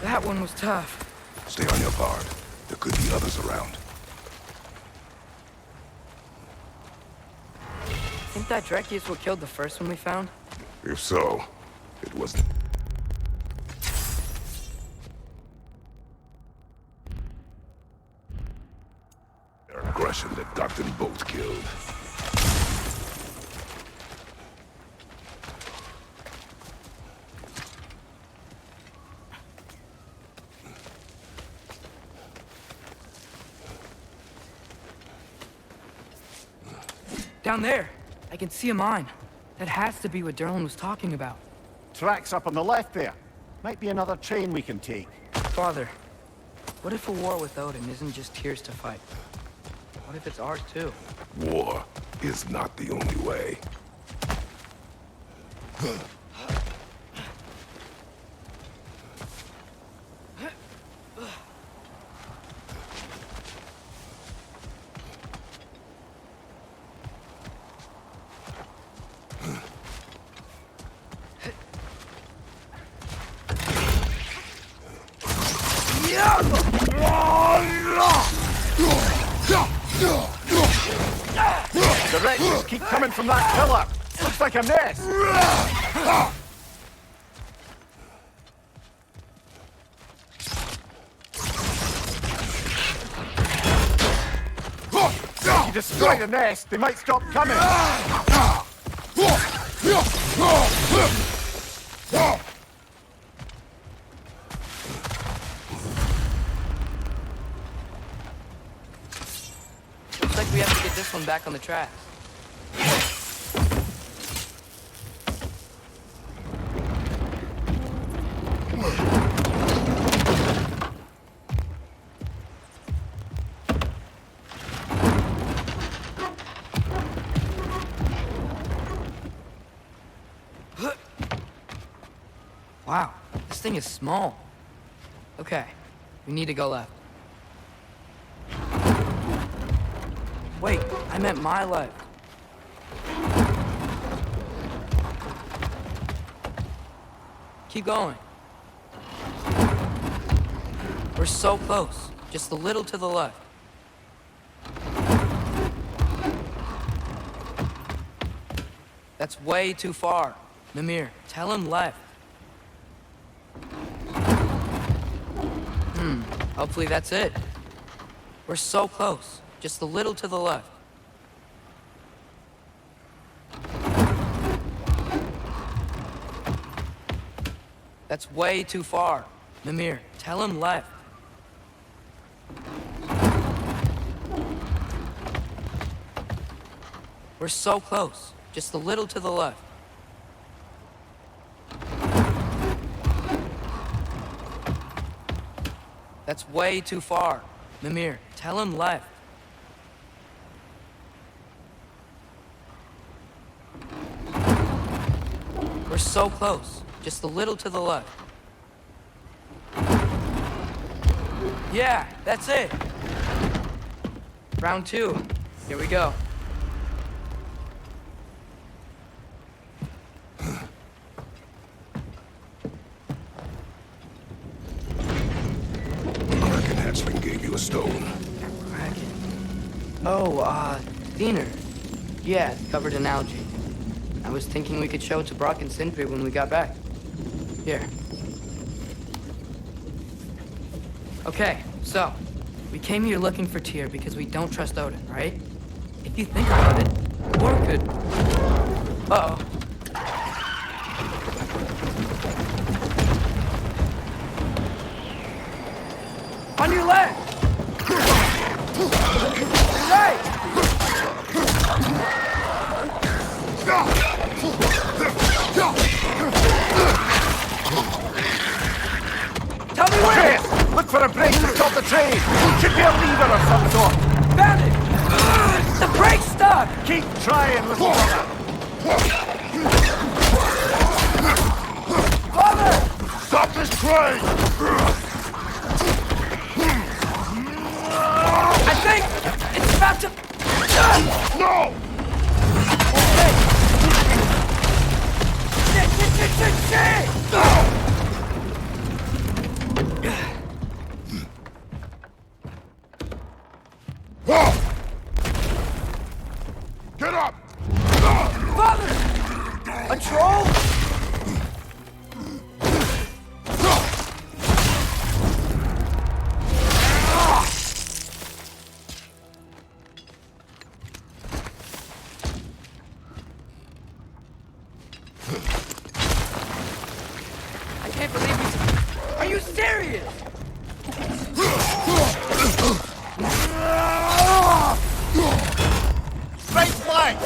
That one was tough. Stay on your guard. There could be others around. Think that DERKI is what killed the first one we found? If so, it was... their aggression that got them both killed. Down there, I can see a mine. That has to be what Durlin was talking about. Tracks up on the left there. Might be another train we can take. Father, what if a war with Odin isn't just Tyr's to fight? What if it's ours too? War is not the only way. The wretches keep coming from that pillar. Looks like a nest. If you destroy the nest, they might stop coming. Looks like we have to get this one back on the tracks. Wow, this thing is small. Okay, we need to go left. Wait, I meant my left. Keep going. We're so close, just a little to the left. That's way too far. Mimir, tell him left. Hopefully that's it. We're so close, just a little to the left. That's way too far. Mimir, tell him left. We're so close, just a little to the left. That's way too far. Mimir, tell him left. We're so close, just a little to the left. Yeah, that's it. Round 2. Here we go. Hatchling gave you a stone. Oh, Vanir. Yeah, it's covered in algae. I was thinking we could show it to Brock and Sindri when we got back. Here. Okay, so, we came here looking for Tyr because we don't trust Odin, right? If you think about it, war could... Uh-oh. On your left! Right! Tell me where! Chris, look for a brake to stop the train. Should be a lever of some sort. Found it! The brake's stuck! Keep trying, little brother. Father! Stop this train! I think it's about to... No! Okay. Shit! Get up! Father! A troll? I can't believe you. Are you serious? Straight flank!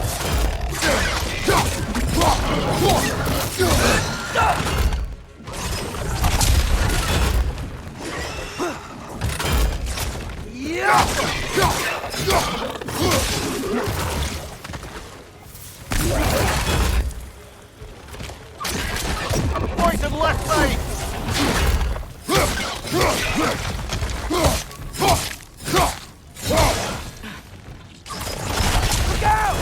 Poison left side! Look out!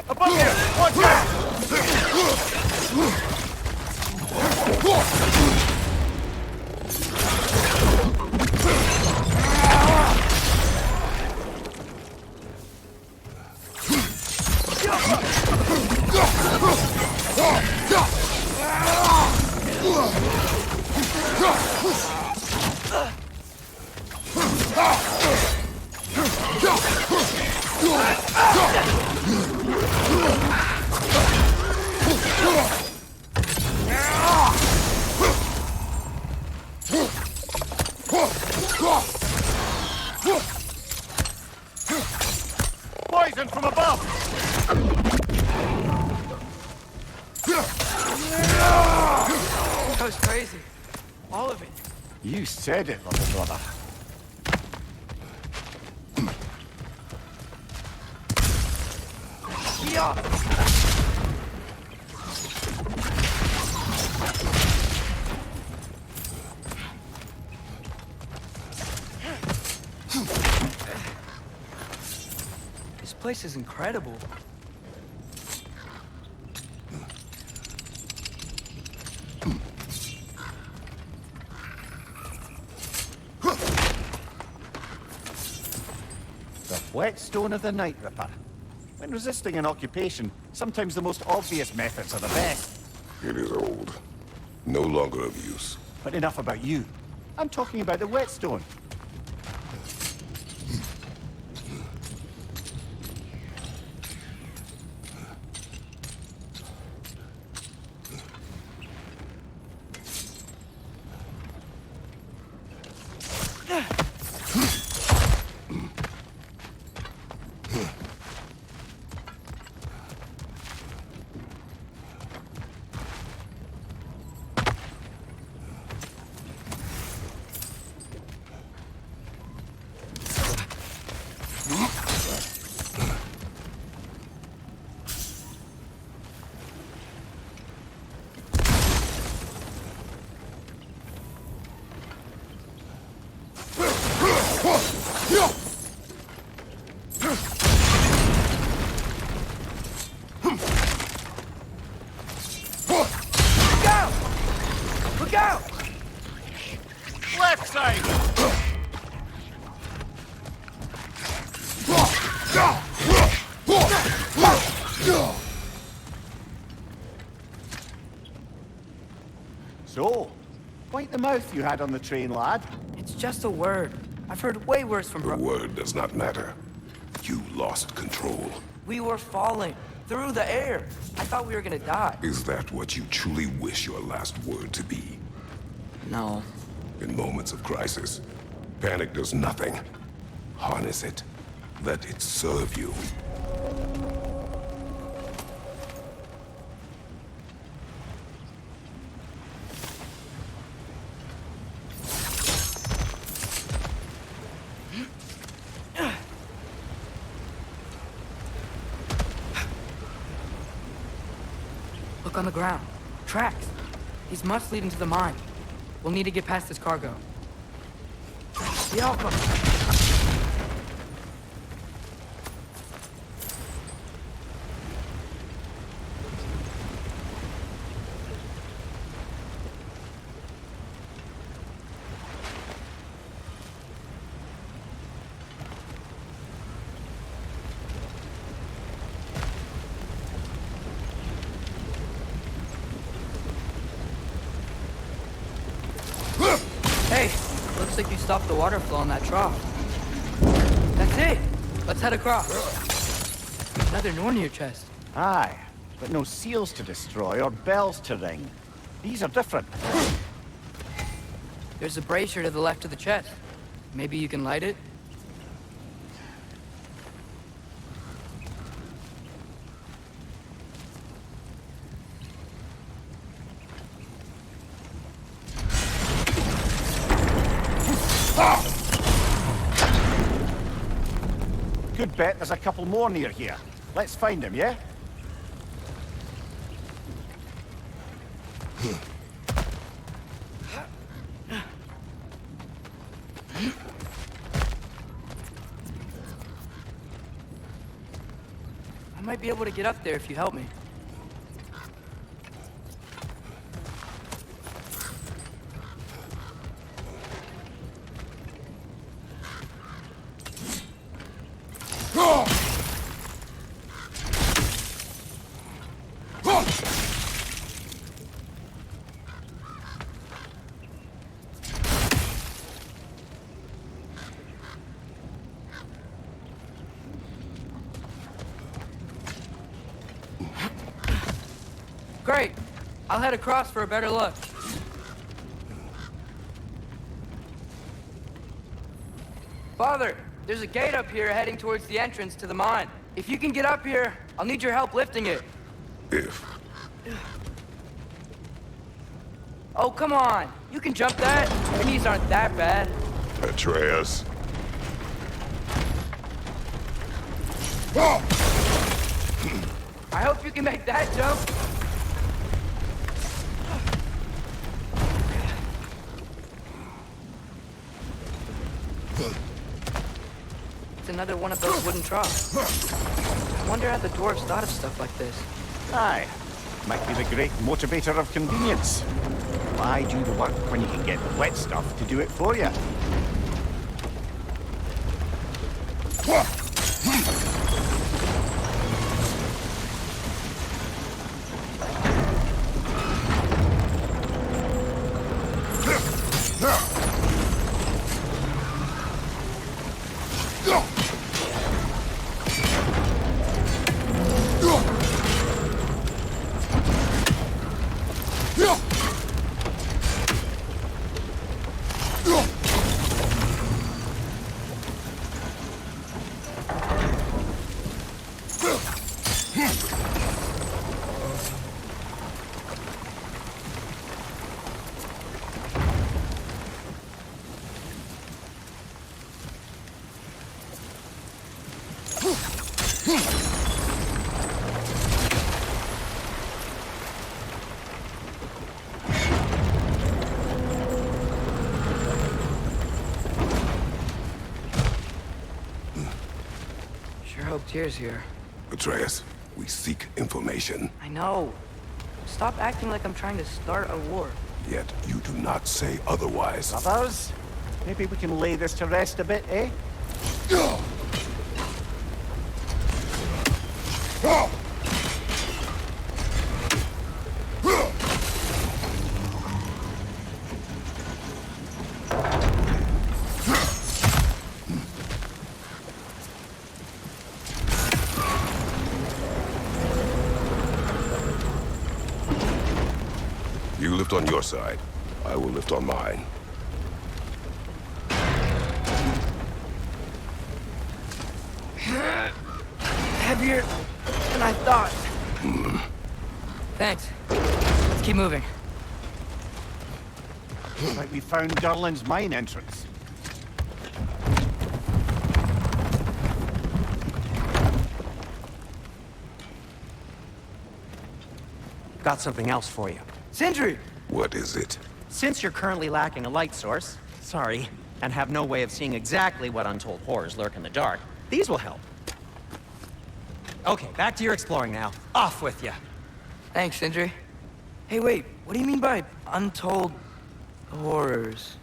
Above you! Watch out! Poison from above! That was crazy. All of it. You said it, little brother. Yeah. This place is incredible. The whetstone of the Night Ripper. When resisting an occupation, sometimes the most obvious methods are the best. It is old. No longer of use. But enough about you. I'm talking about the whetstone. Look out! Left side! So, bite the mouth you had on the train, lad. It's just a word. I've heard way worse from The word does not matter. You lost control. We were falling through the air. I thought we were gonna die. Is that what you truly wish your last word to be? No. In moments of crisis, panic does nothing. Harness it. Let it serve you. Look on the ground. Tracks. These must lead into the mine. We'll need to get past this cargo. The Alpha! Hey, looks like you stopped the water flow in that trough. That's it! Let's head across. Another Nornir chest. Aye, but no seals to destroy or bells to ring. These are different. There's a brazier to the left of the chest. Maybe you can light it? Good bet there's a couple more near here. Let's find them, yeah? I might be able to get up there if you help me. Great. I'll head across for a better look. Father, there's a gate up here heading towards the entrance to the mine. If you can get up here, I'll need your help lifting it. If. Oh, come on. You can jump that. Your knees aren't that bad. Atreus. I hope you can make that jump. It's another one of those wooden troughs. I wonder how the dwarves thought of stuff like this. Aye. Might be the great motivator of convenience. Why do the work when you can get the wet stuff to do it for you? Sure hope Tyr's here. Atreus, we seek information, I know. Stop acting like I'm trying to start a war. yet you do not say otherwise. Others? Maybe we can lay this to rest a bit, eh? You lift on your side. I will lift on mine. Heavier than I thought. Thanks. Let's keep moving. Looks like we found Durlin's mine entrance. got something else for you. Sindri! What is it? Since you're currently lacking a light source, sorry, and have no way of seeing exactly what untold horrors lurk in the dark, these will help. Okay, back to your exploring now. Off with you. Thanks, Sindri. Hey, wait, what do you mean by untold horrors?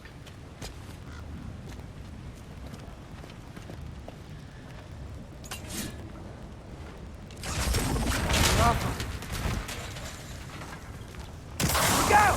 Go!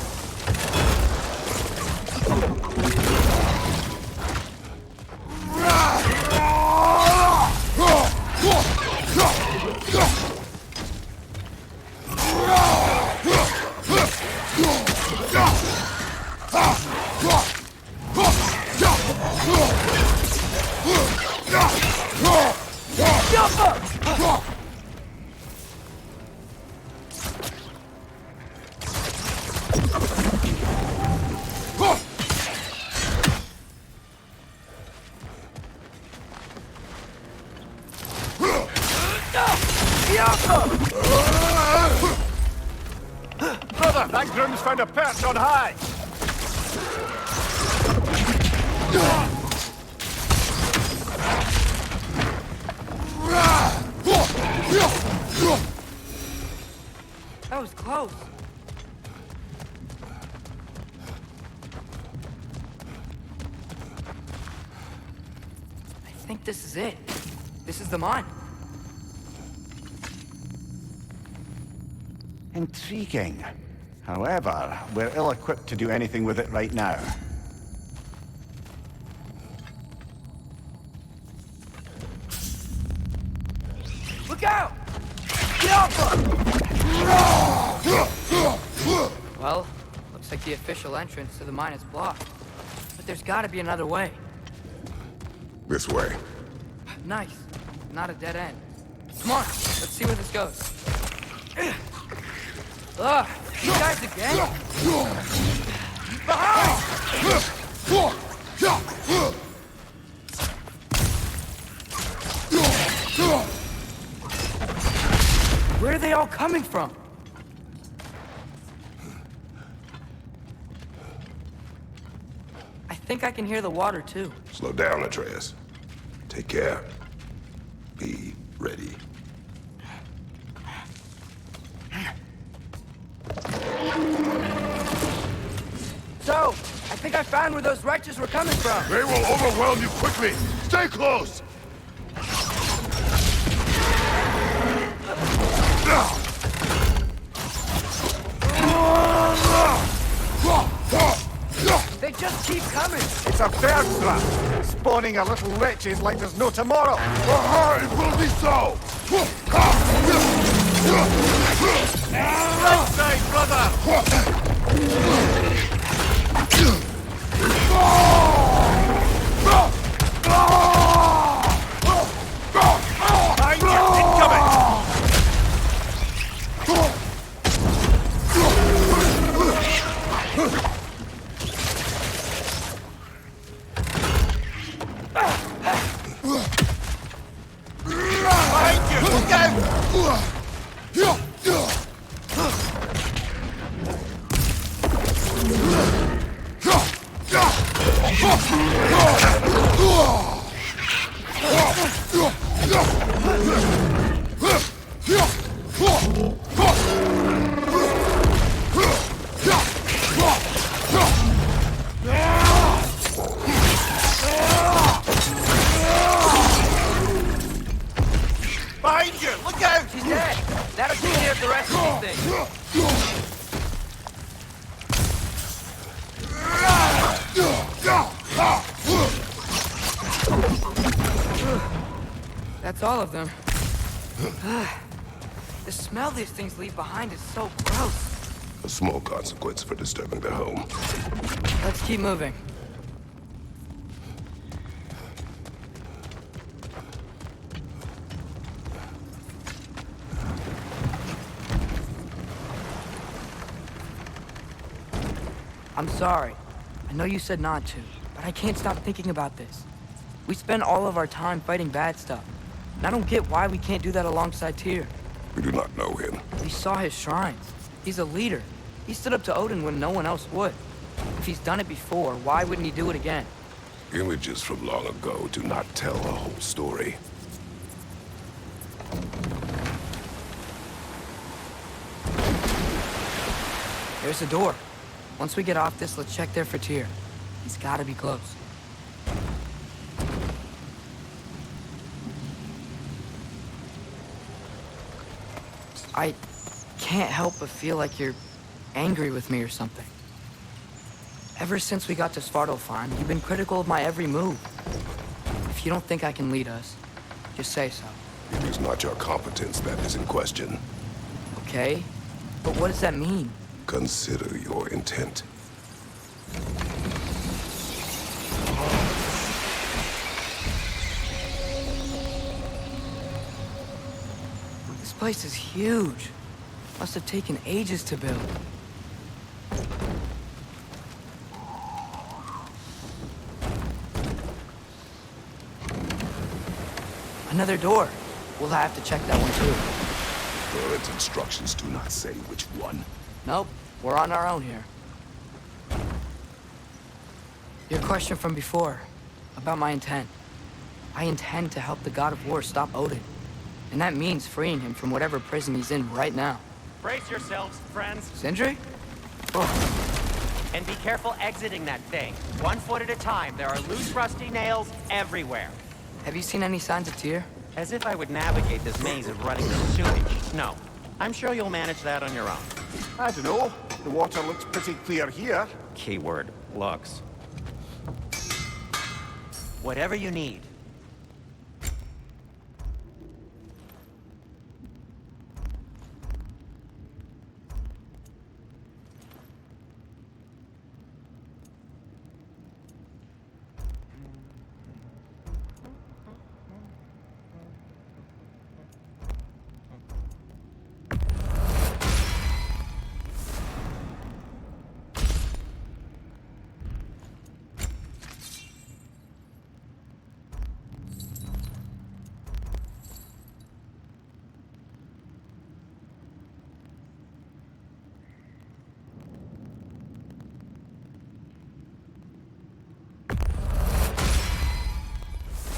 Brother, that groom's found a perch on high! That was close. I think this is it. This is the mine. Intriguing. However, we're ill-equipped to do anything with it right now. Look out! Get off her! Well, looks like the official entrance to the mine is blocked. But there's gotta be another way. This way. Nice. Not a dead end. Come on, let's see where this goes. Ugh, you guys again? Behind! Where are they all coming from? I think I can hear the water too. Slow down, Atreus. Take care. Be ready. So, I think I found where those wretches were coming from. They will overwhelm you quickly. Stay close. They just keep coming. It's a bird trap! Spawning a little wretches like there's no tomorrow! It will be so. Right side, brother! Behind you, incoming! Behind you, look out! Behind you, look out! She's dead. That'll take care of the rest of these things. That's all of them. The smell these things leave behind is so gross. A small consequence for disturbing their home. Let's keep moving. I'm sorry. I know you said not to, but I can't stop thinking about this. We spend all of our time fighting bad stuff, and I don't get why we can't do that alongside Tyr. We do not know him. We saw his shrines. He's a leader. He stood up to Odin when no one else would. If he's done it before, why wouldn't he do it again? Images from long ago do not tell the whole story. There's a door. Once we get off this, let's check there for Tyr. He's gotta be close. I can't help but feel like you're angry with me or something. Ever since we got to Svartalfheim, you've been critical of my every move. If you don't think I can lead us, just say so. It is not your competence that is in question. Okay? But what does that mean? Consider your intent. This place is huge. Must have taken ages to build. Another door. We'll have to check that one too. Bird's instructions do not say which one. Nope, we're on our own here. Your question from before, about my intent. I intend to help the god of war stop Odin. And that means freeing him from whatever prison he's in right now. Brace yourselves, friends, Sindri? Oh, and be careful exiting that thing. 1 foot at a time. There are loose, rusty nails everywhere. have you seen any signs of Tyr? As if I would navigate this maze of rutting sewage. No. I'm sure you'll manage that on your own. I don't know. The water looks pretty clear here. Keyword, looks. Whatever you need.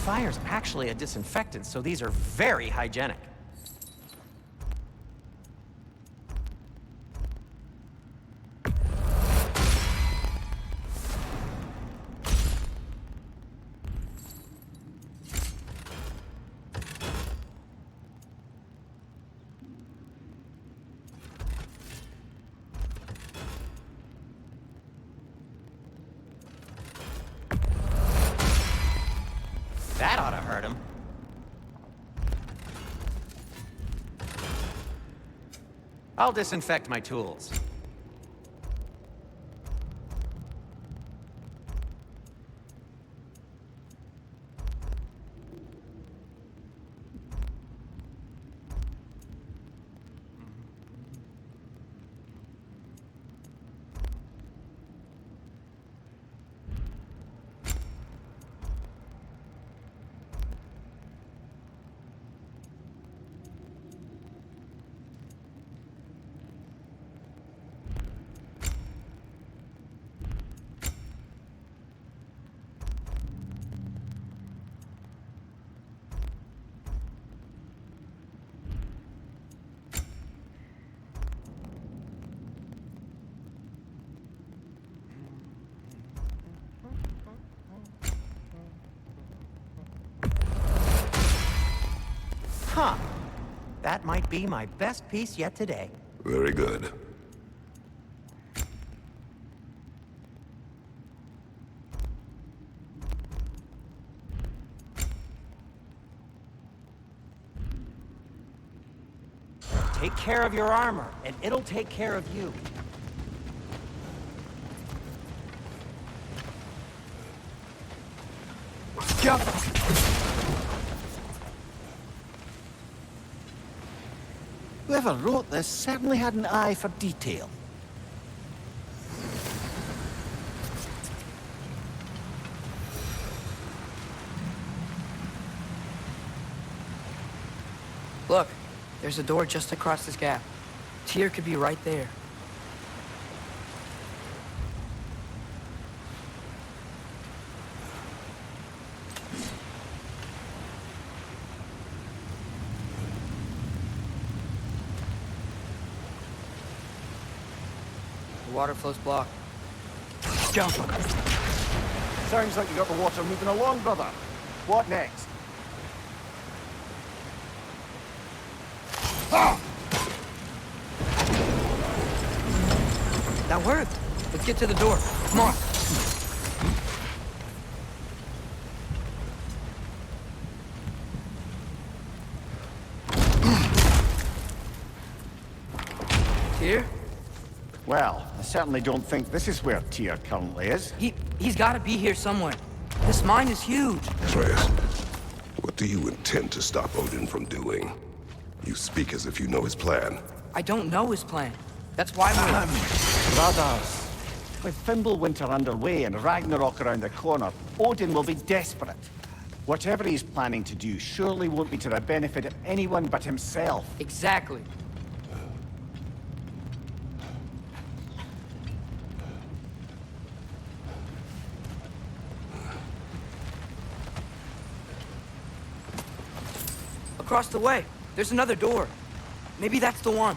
Fire's actually a disinfectant, so these are very hygienic. That ought to hurt him. I'll disinfect my tools. Huh. That might be my best piece yet today. Very good. Take care of your armor, and it'll take care of you. Whoever wrote this certainly had an eye for detail. Look, there's a door just across this gap. Tyr could be right there. The water flow's blocked. Jump! Sounds like you got the water moving along, brother. What next? That worked! Let's get to the door. Come on! Tyr? Well, I certainly don't think this is where Tyr currently is. He's gotta be here somewhere. This mine is huge. Atreus, what do you intend to stop Odin from doing? You speak as if you know his plan. I don't know his plan. That's why we're... Brothers, with Fimbulwinter underway and Ragnarok around the corner, Odin will be desperate. Whatever he's planning to do surely won't be to the benefit of anyone but himself. Exactly. Across the way, there's another door. Maybe that's the one.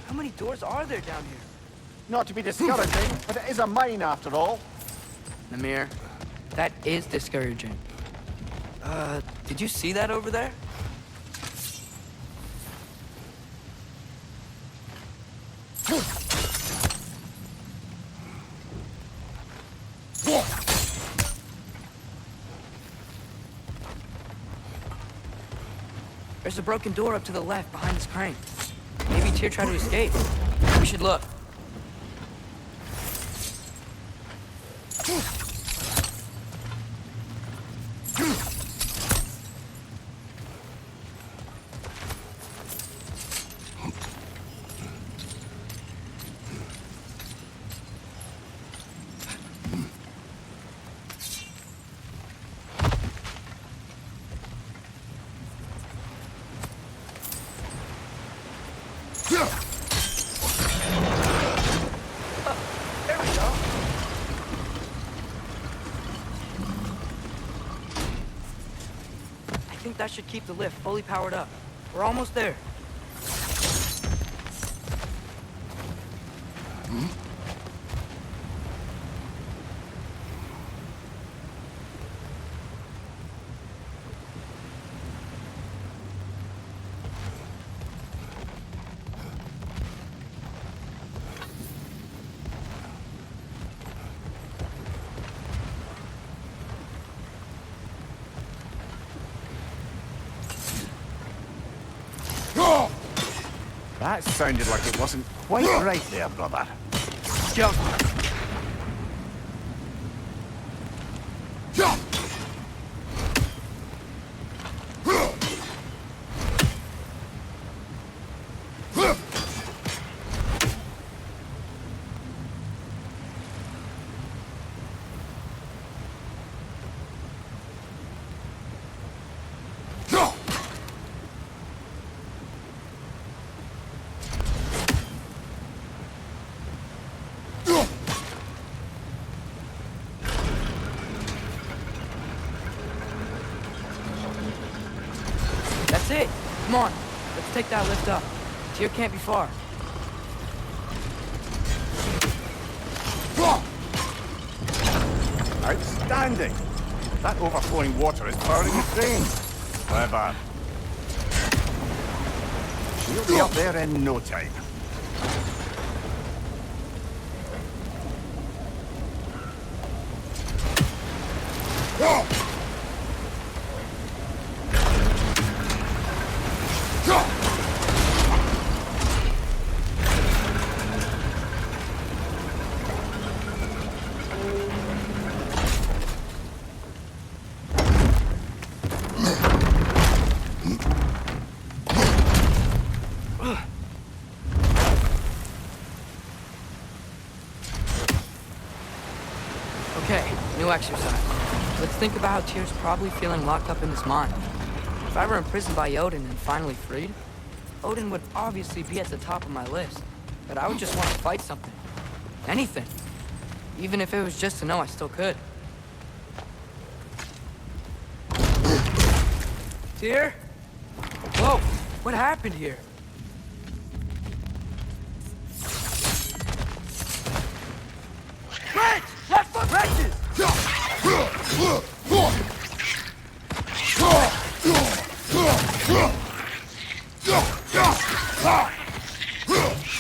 How many doors are there down here? Not to be discouraging, but it is a mine after all. Namir, that is discouraging. Did you see that over there? There's a broken door up to the left behind this crane. Maybe Tyr tried to escape. We should look. I think that should keep the lift fully powered up. We're almost there. That sounded like it wasn't quite right there, brother. Jump! That's it. Come on. Let's take that lift up. Tyr can't be far. Outstanding! That overflowing water is powering the crane. Clever. She'll be up there in no time. New exercise. Let's think about how Tyr's probably feeling locked up in this mine. If I were imprisoned by Odin and finally freed, Odin would obviously be at the top of my list. But I would just want to fight something. Anything. Even if it was just to know I still could. Tyr? Whoa, what happened here? Wrench! Left foot wrenches!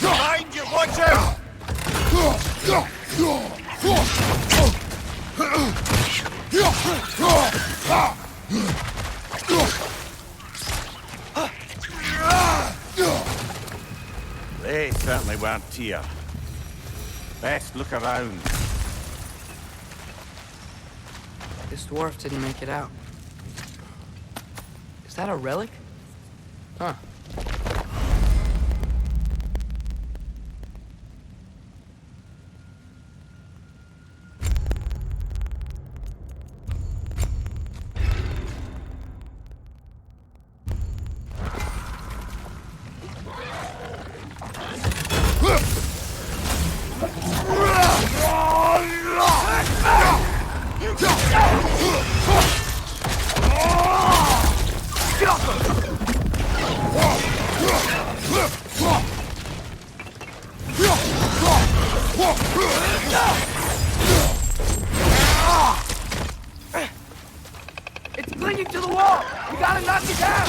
Behind you, watch out! They certainly weren't Tyr. Best look around. This dwarf didn't make it out. Is that a relic? Huh. It's clinging to the wall! We gotta knock it down!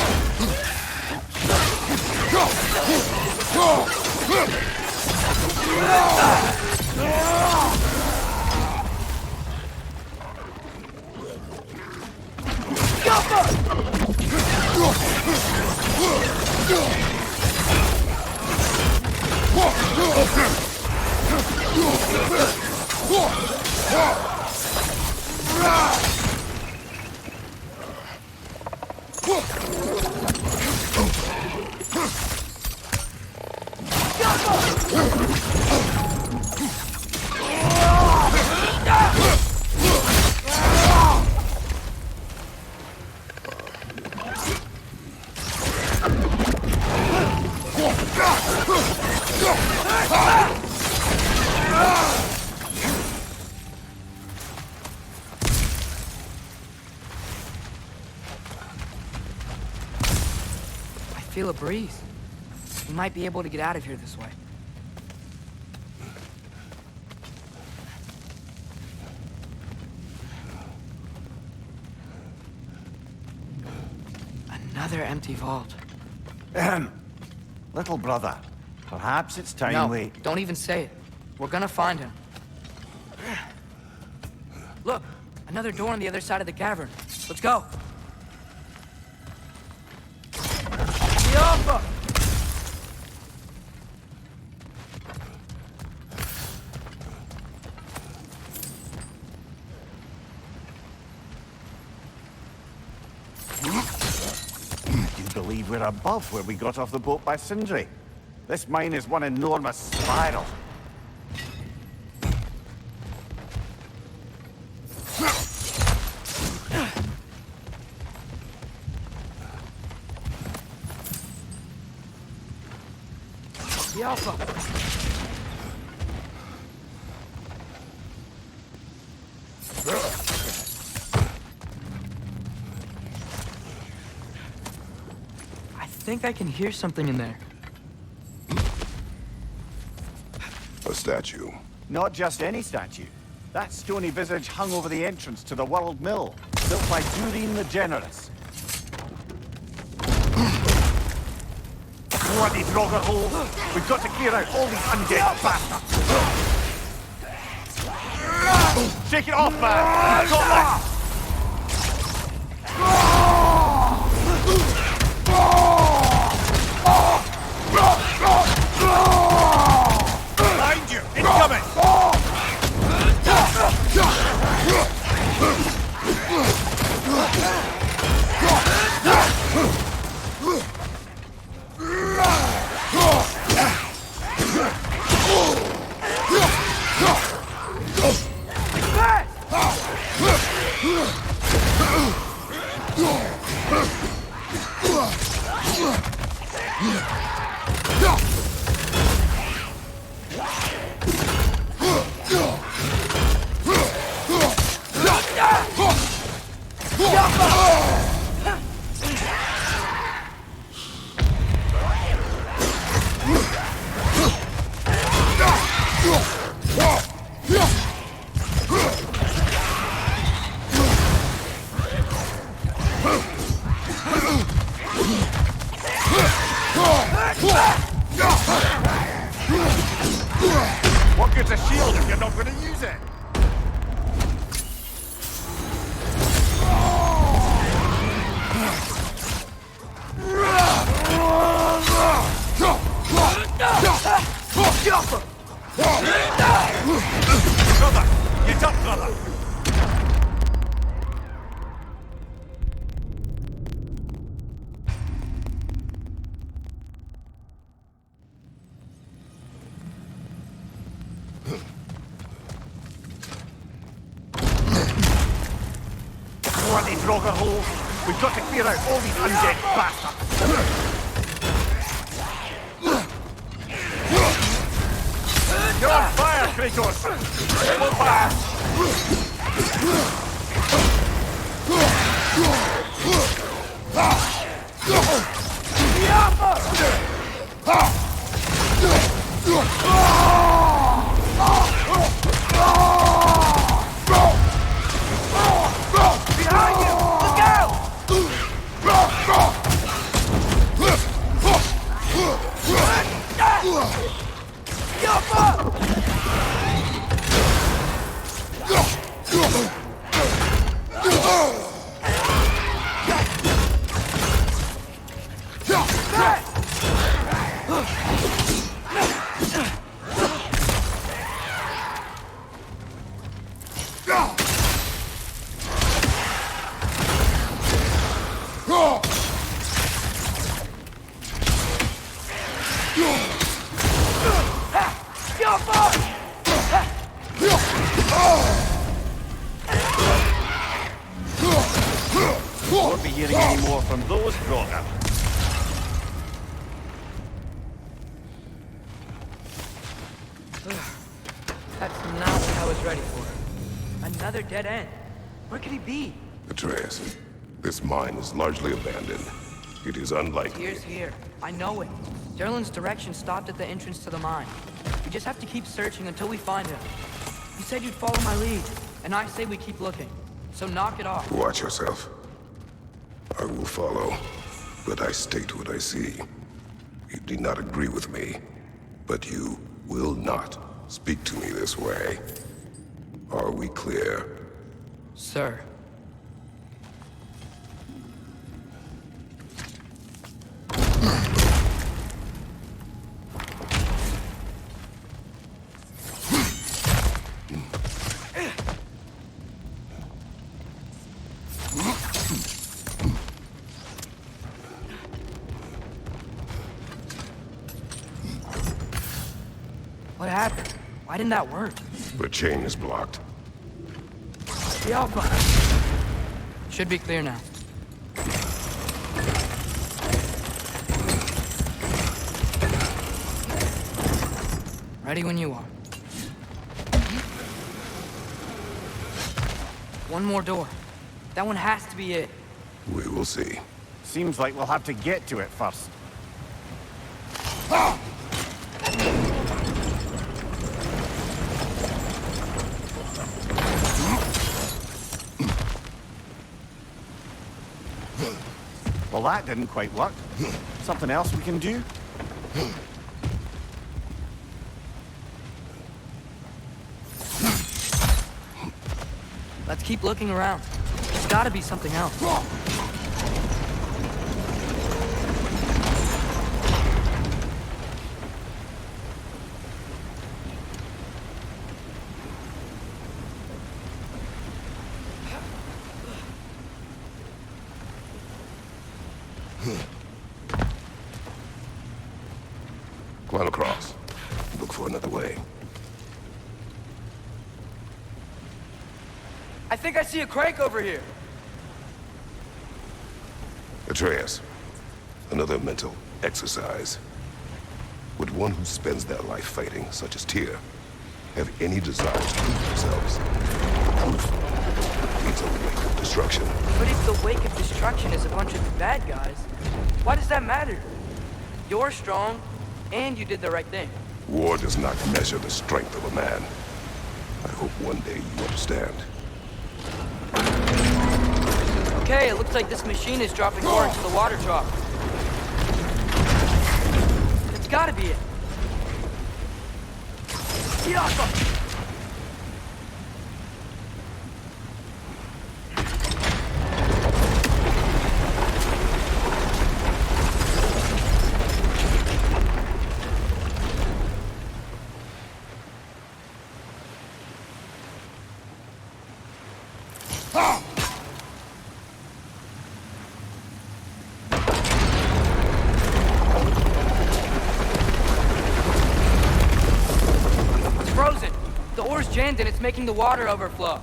I feel a breeze. We might be able to get out of here this way. Another empty vault. Little brother, perhaps it's time No, we... don't even say it. We're gonna find him. Look, another door on the other side of the cavern. Let's go. Yoppa! Do you believe we're above where we got off the boat by Sindri? This mine is one enormous spiral. The Alpha! I think I can hear something in there. A statue. Not just any statue. That stony visage hung over the entrance to the World Mill, built by Durlin the Generous. Bloody drogger hole! We've got to clear out all these undead bastards! Shake it off, man! You've got this! Behind you! Incoming! What good's a shield if you're not going to use it? Brother! Get up, brother! Bloody Draugr holes! We've got to clear out all these undead bastards! You're on fire, Kratos! It will pass! Behind you! Look out! Won't be hearing any more from those Draugr. That's not what I was ready for. Another dead end. Where could he be? Atreus, this mine is largely abandoned. It is unlikely. Here's here. I know it. Durlin's direction stopped at the entrance to the mine. We just have to keep searching until we find him. You said you'd follow my lead, and I say we keep looking. So knock it off. Watch yourself. I will follow, but I state what I see. You do not agree with me, but you will not speak to me this way. Are we clear? Sir. What happened? Why didn't that work? The chain is blocked. The Alpha. Should be clear now. Ready when you are. One more door. That one has to be it. We will see. Seems like we'll have to get to it first. Well, that didn't quite work. Something else we can do? Let's keep looking around. There's gotta be something else. Climb across. Look for another way. I think I see a crank over here. Atreus, another mental exercise. Would one who spends their life fighting, such as Tyr, have any desire to prove themselves? Proof leads a wake of destruction. But if the wake of destruction is a bunch of bad guys, why does that matter? You're strong, and you did the right thing. War does not measure the strength of a man. I hope one day you understand. Okay, it looks like this machine is dropping ore into the water trough. It's gotta be it. Jammed and it's making the water overflow.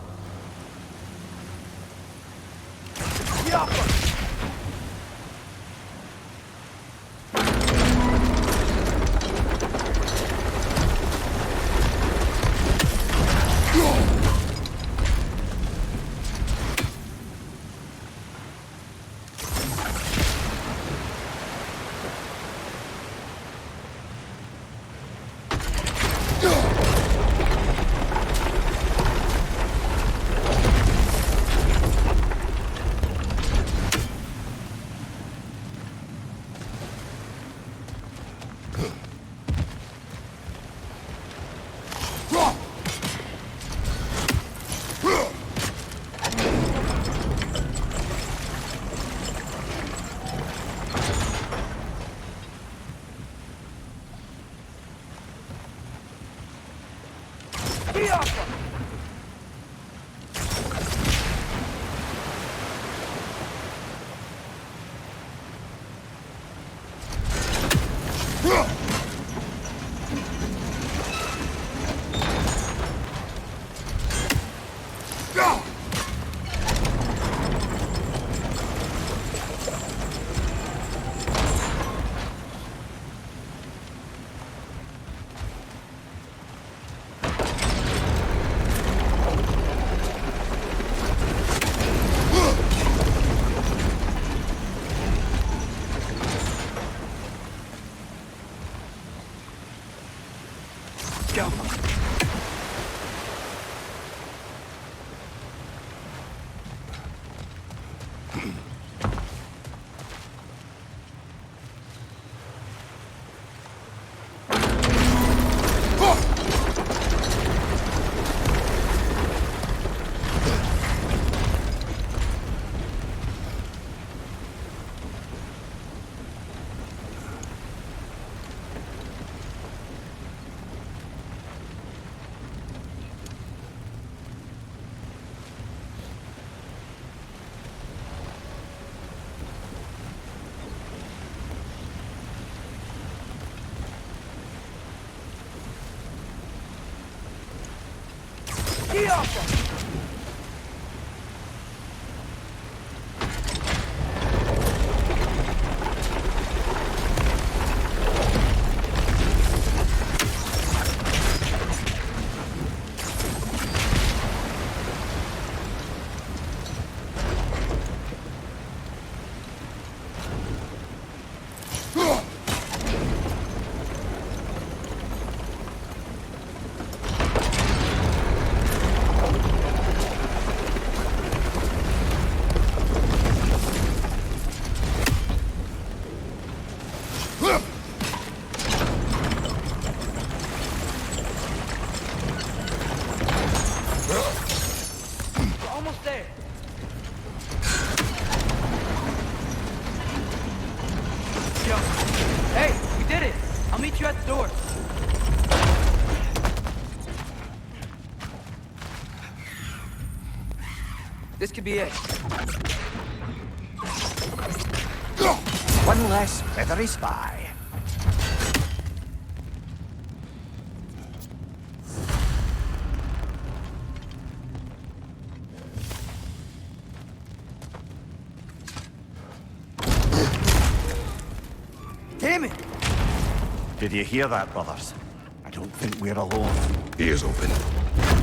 This could be it. One less feathery spy. Damn it! Did you hear that, brothers? I don't think we're alone. Ears open.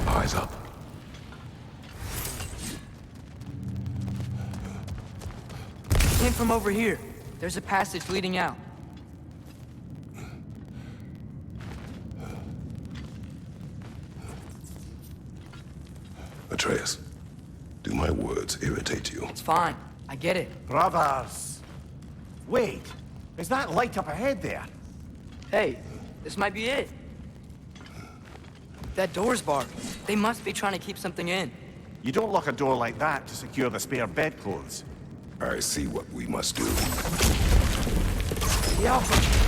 Eyes up. Came from over here. There's a passage leading out. Atreus, do my words irritate you? It's fine. I get it. Brothers! Wait! Is that light up ahead there? Hey, this might be it. That door's barred. They must be trying to keep something in. You don't lock a door like that to secure the spare bedclothes. I see what we must do. The Alpha.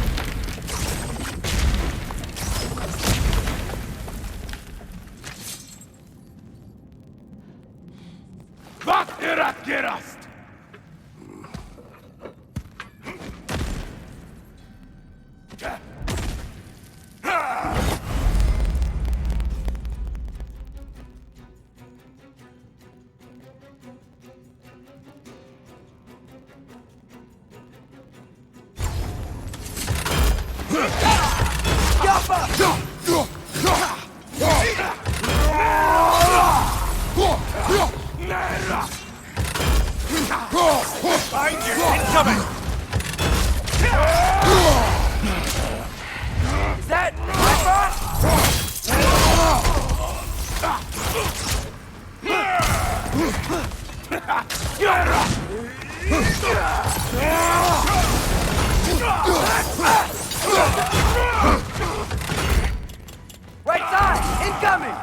Right side! Incoming!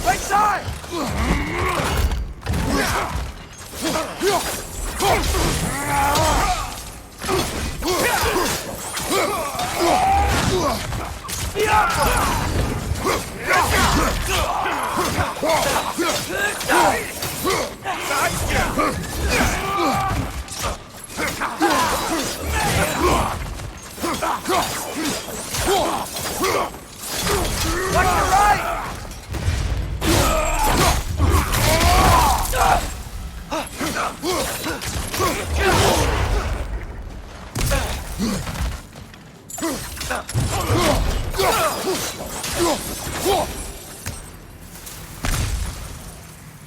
Right side! Watch your right!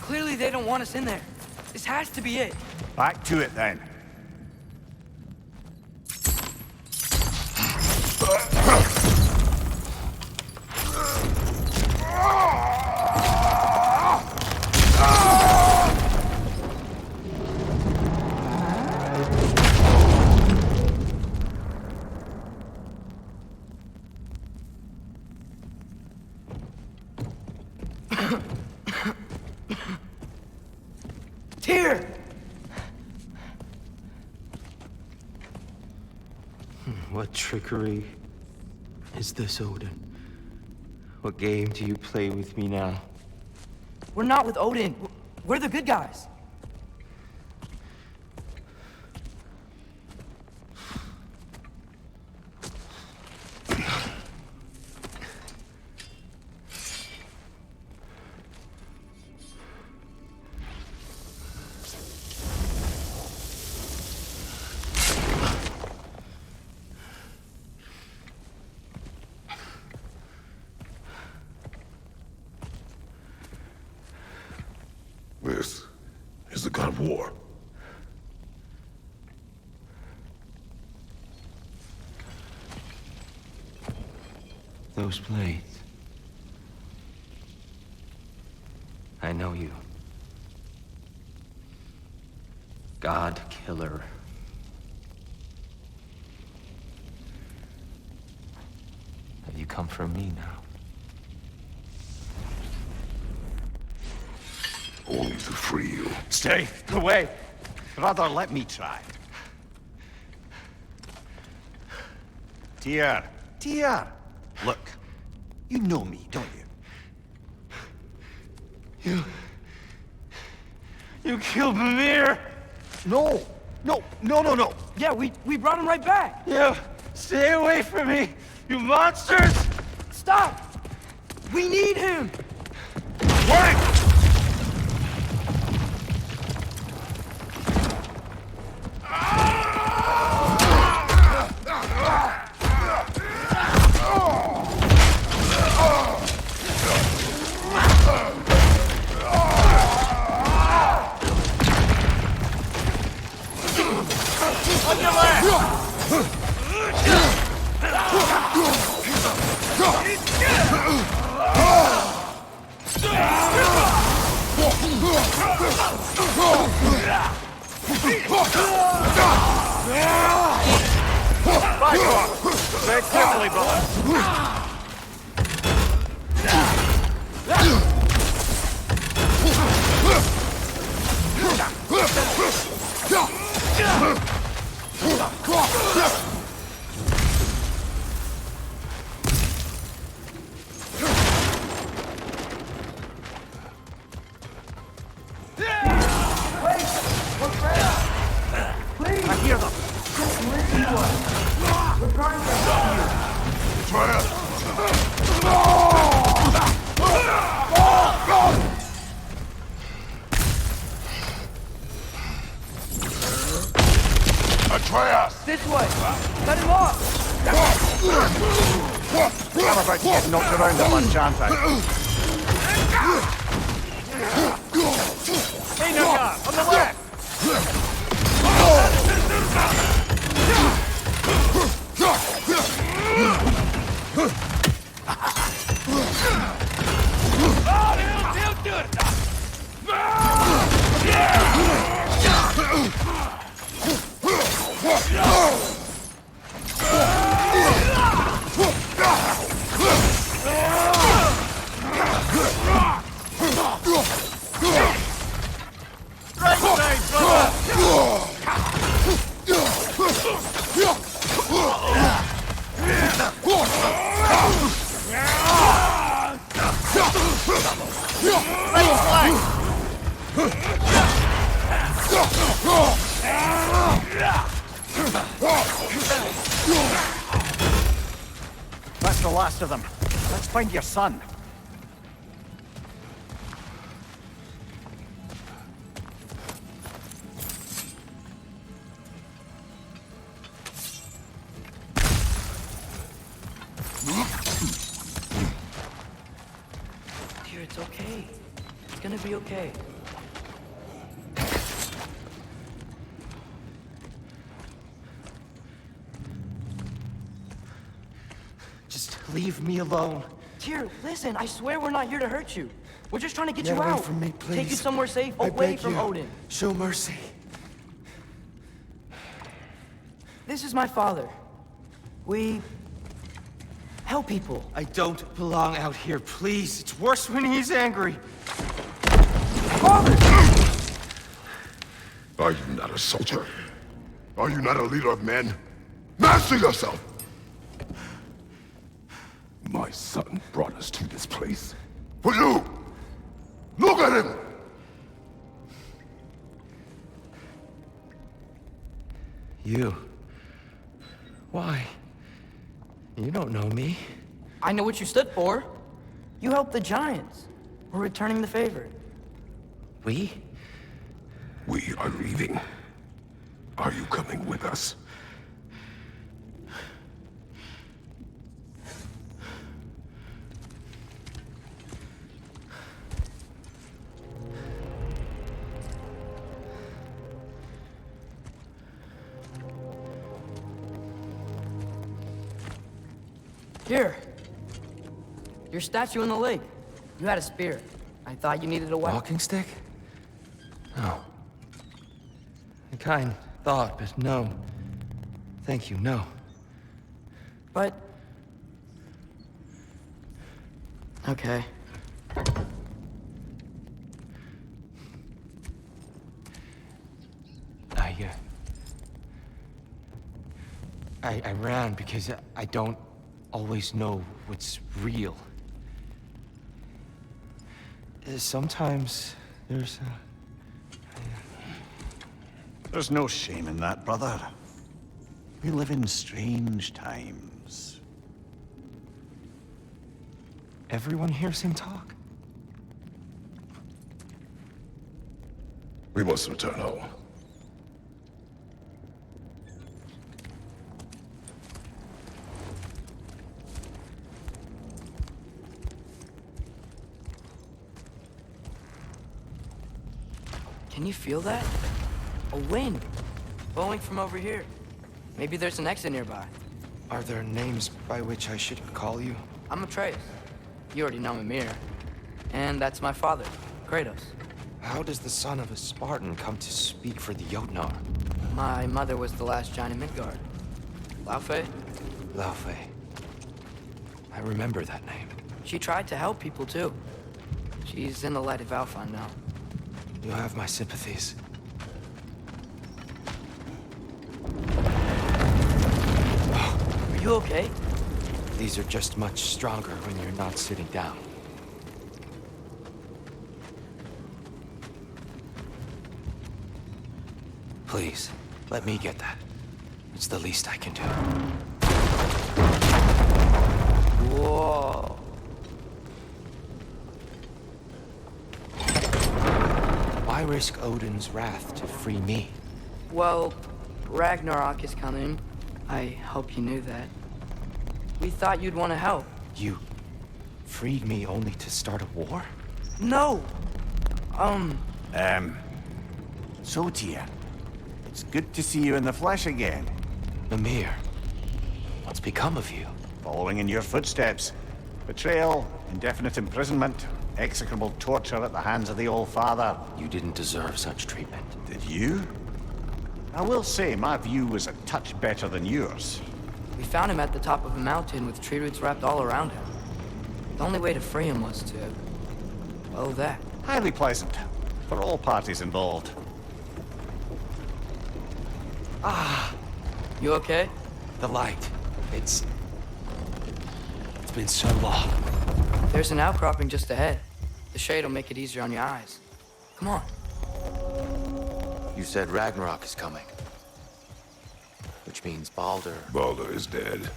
Clearly they don't want us in there. This has to be it. Back to it then. Tyr! What trickery is this, Odin? What game do you play with me now? We're not with Odin. We're the good guys. This is the god of war. Those blades. I know you. God Killer. Have you come for me now? Only to free you. Stay away. Rather, let me try. Tyr. Look, you know me, don't you? You killed Vanir! No. Yeah, we brought him right back. You stay away from me, you monsters! Stop! We need him! What? Very quickly, brother. I hear them. We're trying to help you. Atreus! This way! Cut him off! I'm about to get knocked around the lunch, aren't I? Hey, Midgard, on the left! That's the last of them. Let's find your son. Dear, it's okay. It's gonna be okay. Just leave me alone. Tyr, listen, I swear we're not here to hurt you. We're just trying to get Get you away out. from me, Take you please. somewhere safe, I away beg from you. Odin. Show mercy. This is my father. We help people. I don't belong out here, please. It's worse when he's angry. Father! Are you not a soldier? Are you not a leader of men? Master yourself! My son brought us to this place. For you! Look at him! You. Why? You don't know me. I know what you stood for. You helped the giants. We're returning the favor. We? We are leaving. Are you coming with us? Here. Your statue in the lake. You had a spear. I thought you needed a weapon. Walking stick? No. A kind thought, but no. Thank you, no. But... okay. I ran because I don't always know what's real. Sometimes there's There's no shame in that, brother. We live in strange times. Everyone hears him talk. We must return home. Can you feel that? A wind. Blowing from over here. Maybe there's an exit nearby. Are there names by which I should call you? I'm Atreus. You already know Mimir. And that's my father, Kratos. How does the son of a Spartan come to speak for the Jotnar? My mother was the last giant in Midgard. Laufey? Laufey. I remember that name. She tried to help people too. She's in the light of Alfheim now. You have my sympathies. Are you okay? These are just much stronger when you're not sitting down. Please, let me get that. It's the least I can do. Whoa. Why risk Odin's wrath to free me? Well, Ragnarok is coming. I hope you knew that. We thought you'd want to help. You freed me only to start a war? No! So, Tia, it's good to see you in the flesh again. Mimir, what's become of you? Following in your footsteps. Betrayal, indefinite imprisonment, execrable torture at the hands of the Old Father. You didn't deserve such treatment. Did you? I will say my view was a touch better than yours. We found him at the top of a mountain with tree roots wrapped all around him. The only way to free him was to... well, that. Highly pleasant for all parties involved. You okay? The light. It's been so long. There's an outcropping just ahead. The shade will make it easier on your eyes. Come on. You said Ragnarok is coming. Which means Baldur. Baldur is dead.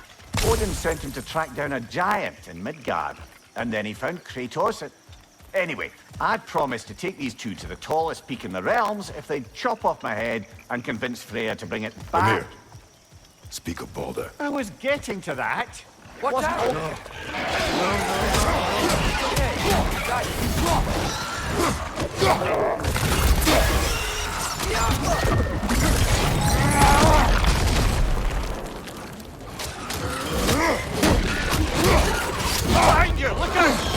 Odin sent him to track down a giant in Midgard, and then he found Kratos. Anyway, I'd promised to take these two to the tallest peak in the realms if they'd chop off my head and convince Freya to bring it back. Vanir, speak of Baldur. I was getting to that. Watch Wasn't out! Behind you! Look out!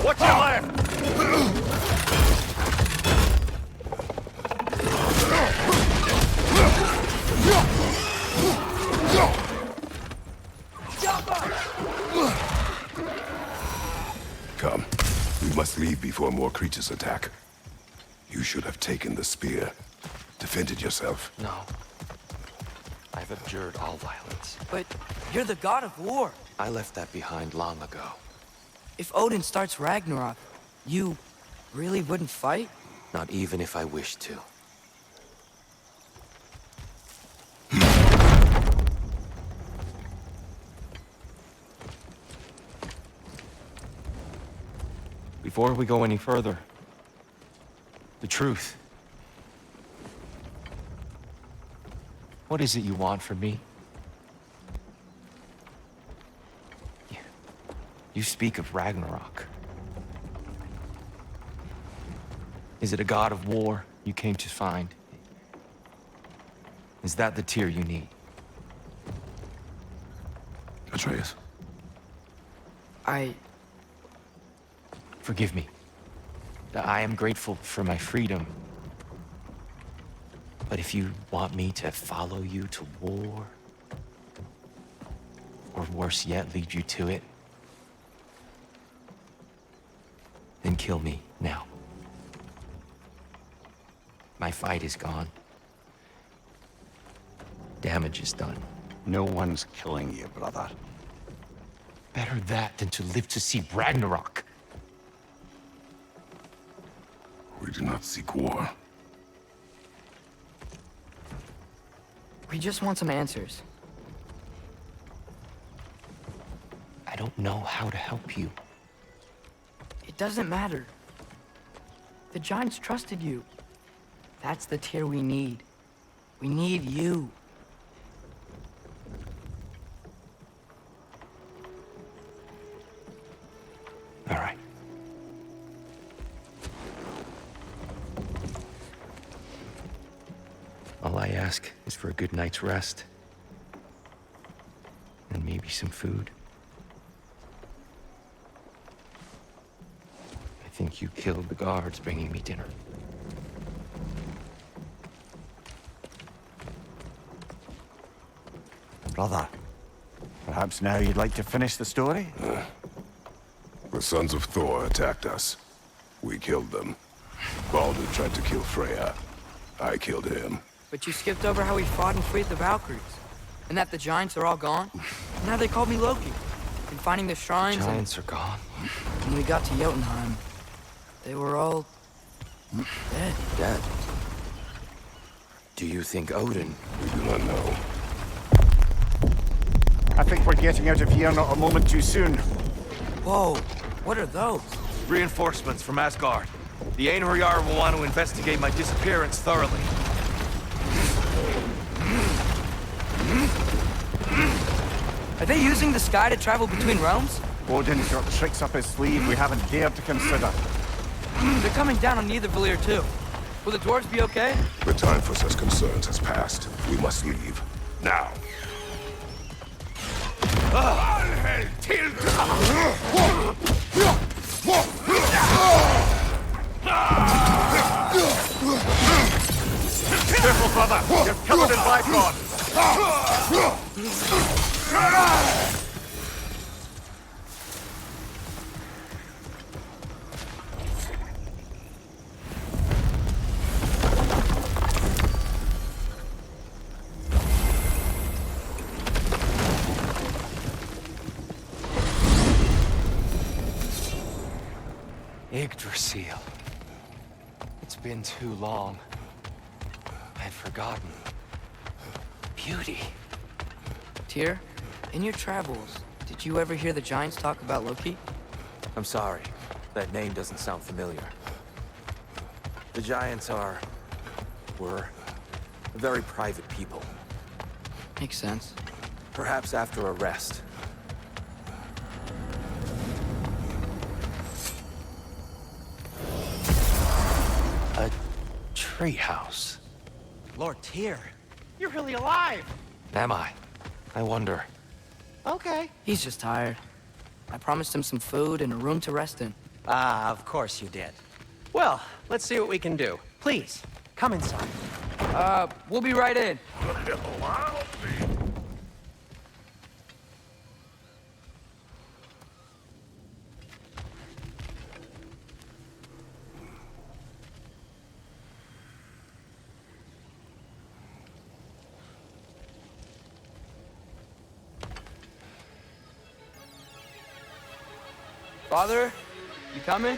What's your left? Come. We must leave before more creatures attack. You should have taken the spear. Defended yourself. No. I've abjured all violence. But you're the god of war. I left that behind long ago. If Odin starts Ragnarok, you really wouldn't fight? Not even if I wished to. Before we go any further, the truth. What is it you want from me? You speak of Ragnarok. Is it a god of war you came to find? Is that the tear you need? Atreus. Forgive me. I am grateful for my freedom. But if you want me to follow you to war, or worse yet, lead you to it, then kill me now. My fight is gone. Damage is done. No one's killing you, brother. Better that than to live to see Ragnarok. We do not seek war. We just want some answers. I don't know how to help you. It doesn't matter. The Giants trusted you. That's the Tyr we need. We need you. All right. All I ask is for a good night's rest. And maybe some food. I think you killed the guards bringing me dinner. Brother, perhaps now you'd like to finish the story? The sons of Thor attacked us. We killed them. Baldur tried to kill Freya. I killed him. But you skipped over how we fought and freed the Valkyries. And that the Giants are all gone. And how they called me Loki. And finding the shrines Giants are gone. When we got to Jotunheim, they were all... dead. Dead. Do you think Odin? We do not know. I think we're getting out of here not a moment too soon. Whoa, what are those? Reinforcements from Asgard. The Einherjar will want to investigate my disappearance thoroughly. Are they using the sky to travel between realms? Odin's got tricks up his sleeve we haven't dared to consider. They're coming down on Nioavellir too. Will the dwarves be okay? The time for such concerns has passed. We must leave. Now. Careful, brother! You're covered in bifrost! Yggdrasil. It's been too long. I'd forgotten. Beauty. Tyr, in your travels, did you ever hear the Giants talk about Loki? I'm sorry. That name doesn't sound familiar. The Giants were very private people. Makes sense. Perhaps after a rest. A treehouse. Lord Tyr. You're really alive! Am I? I wonder. Okay. He's just tired. I promised him some food and a room to rest in. Ah, of course you did. Well, let's see what we can do. Please, come inside. We'll be right in. Father, you coming?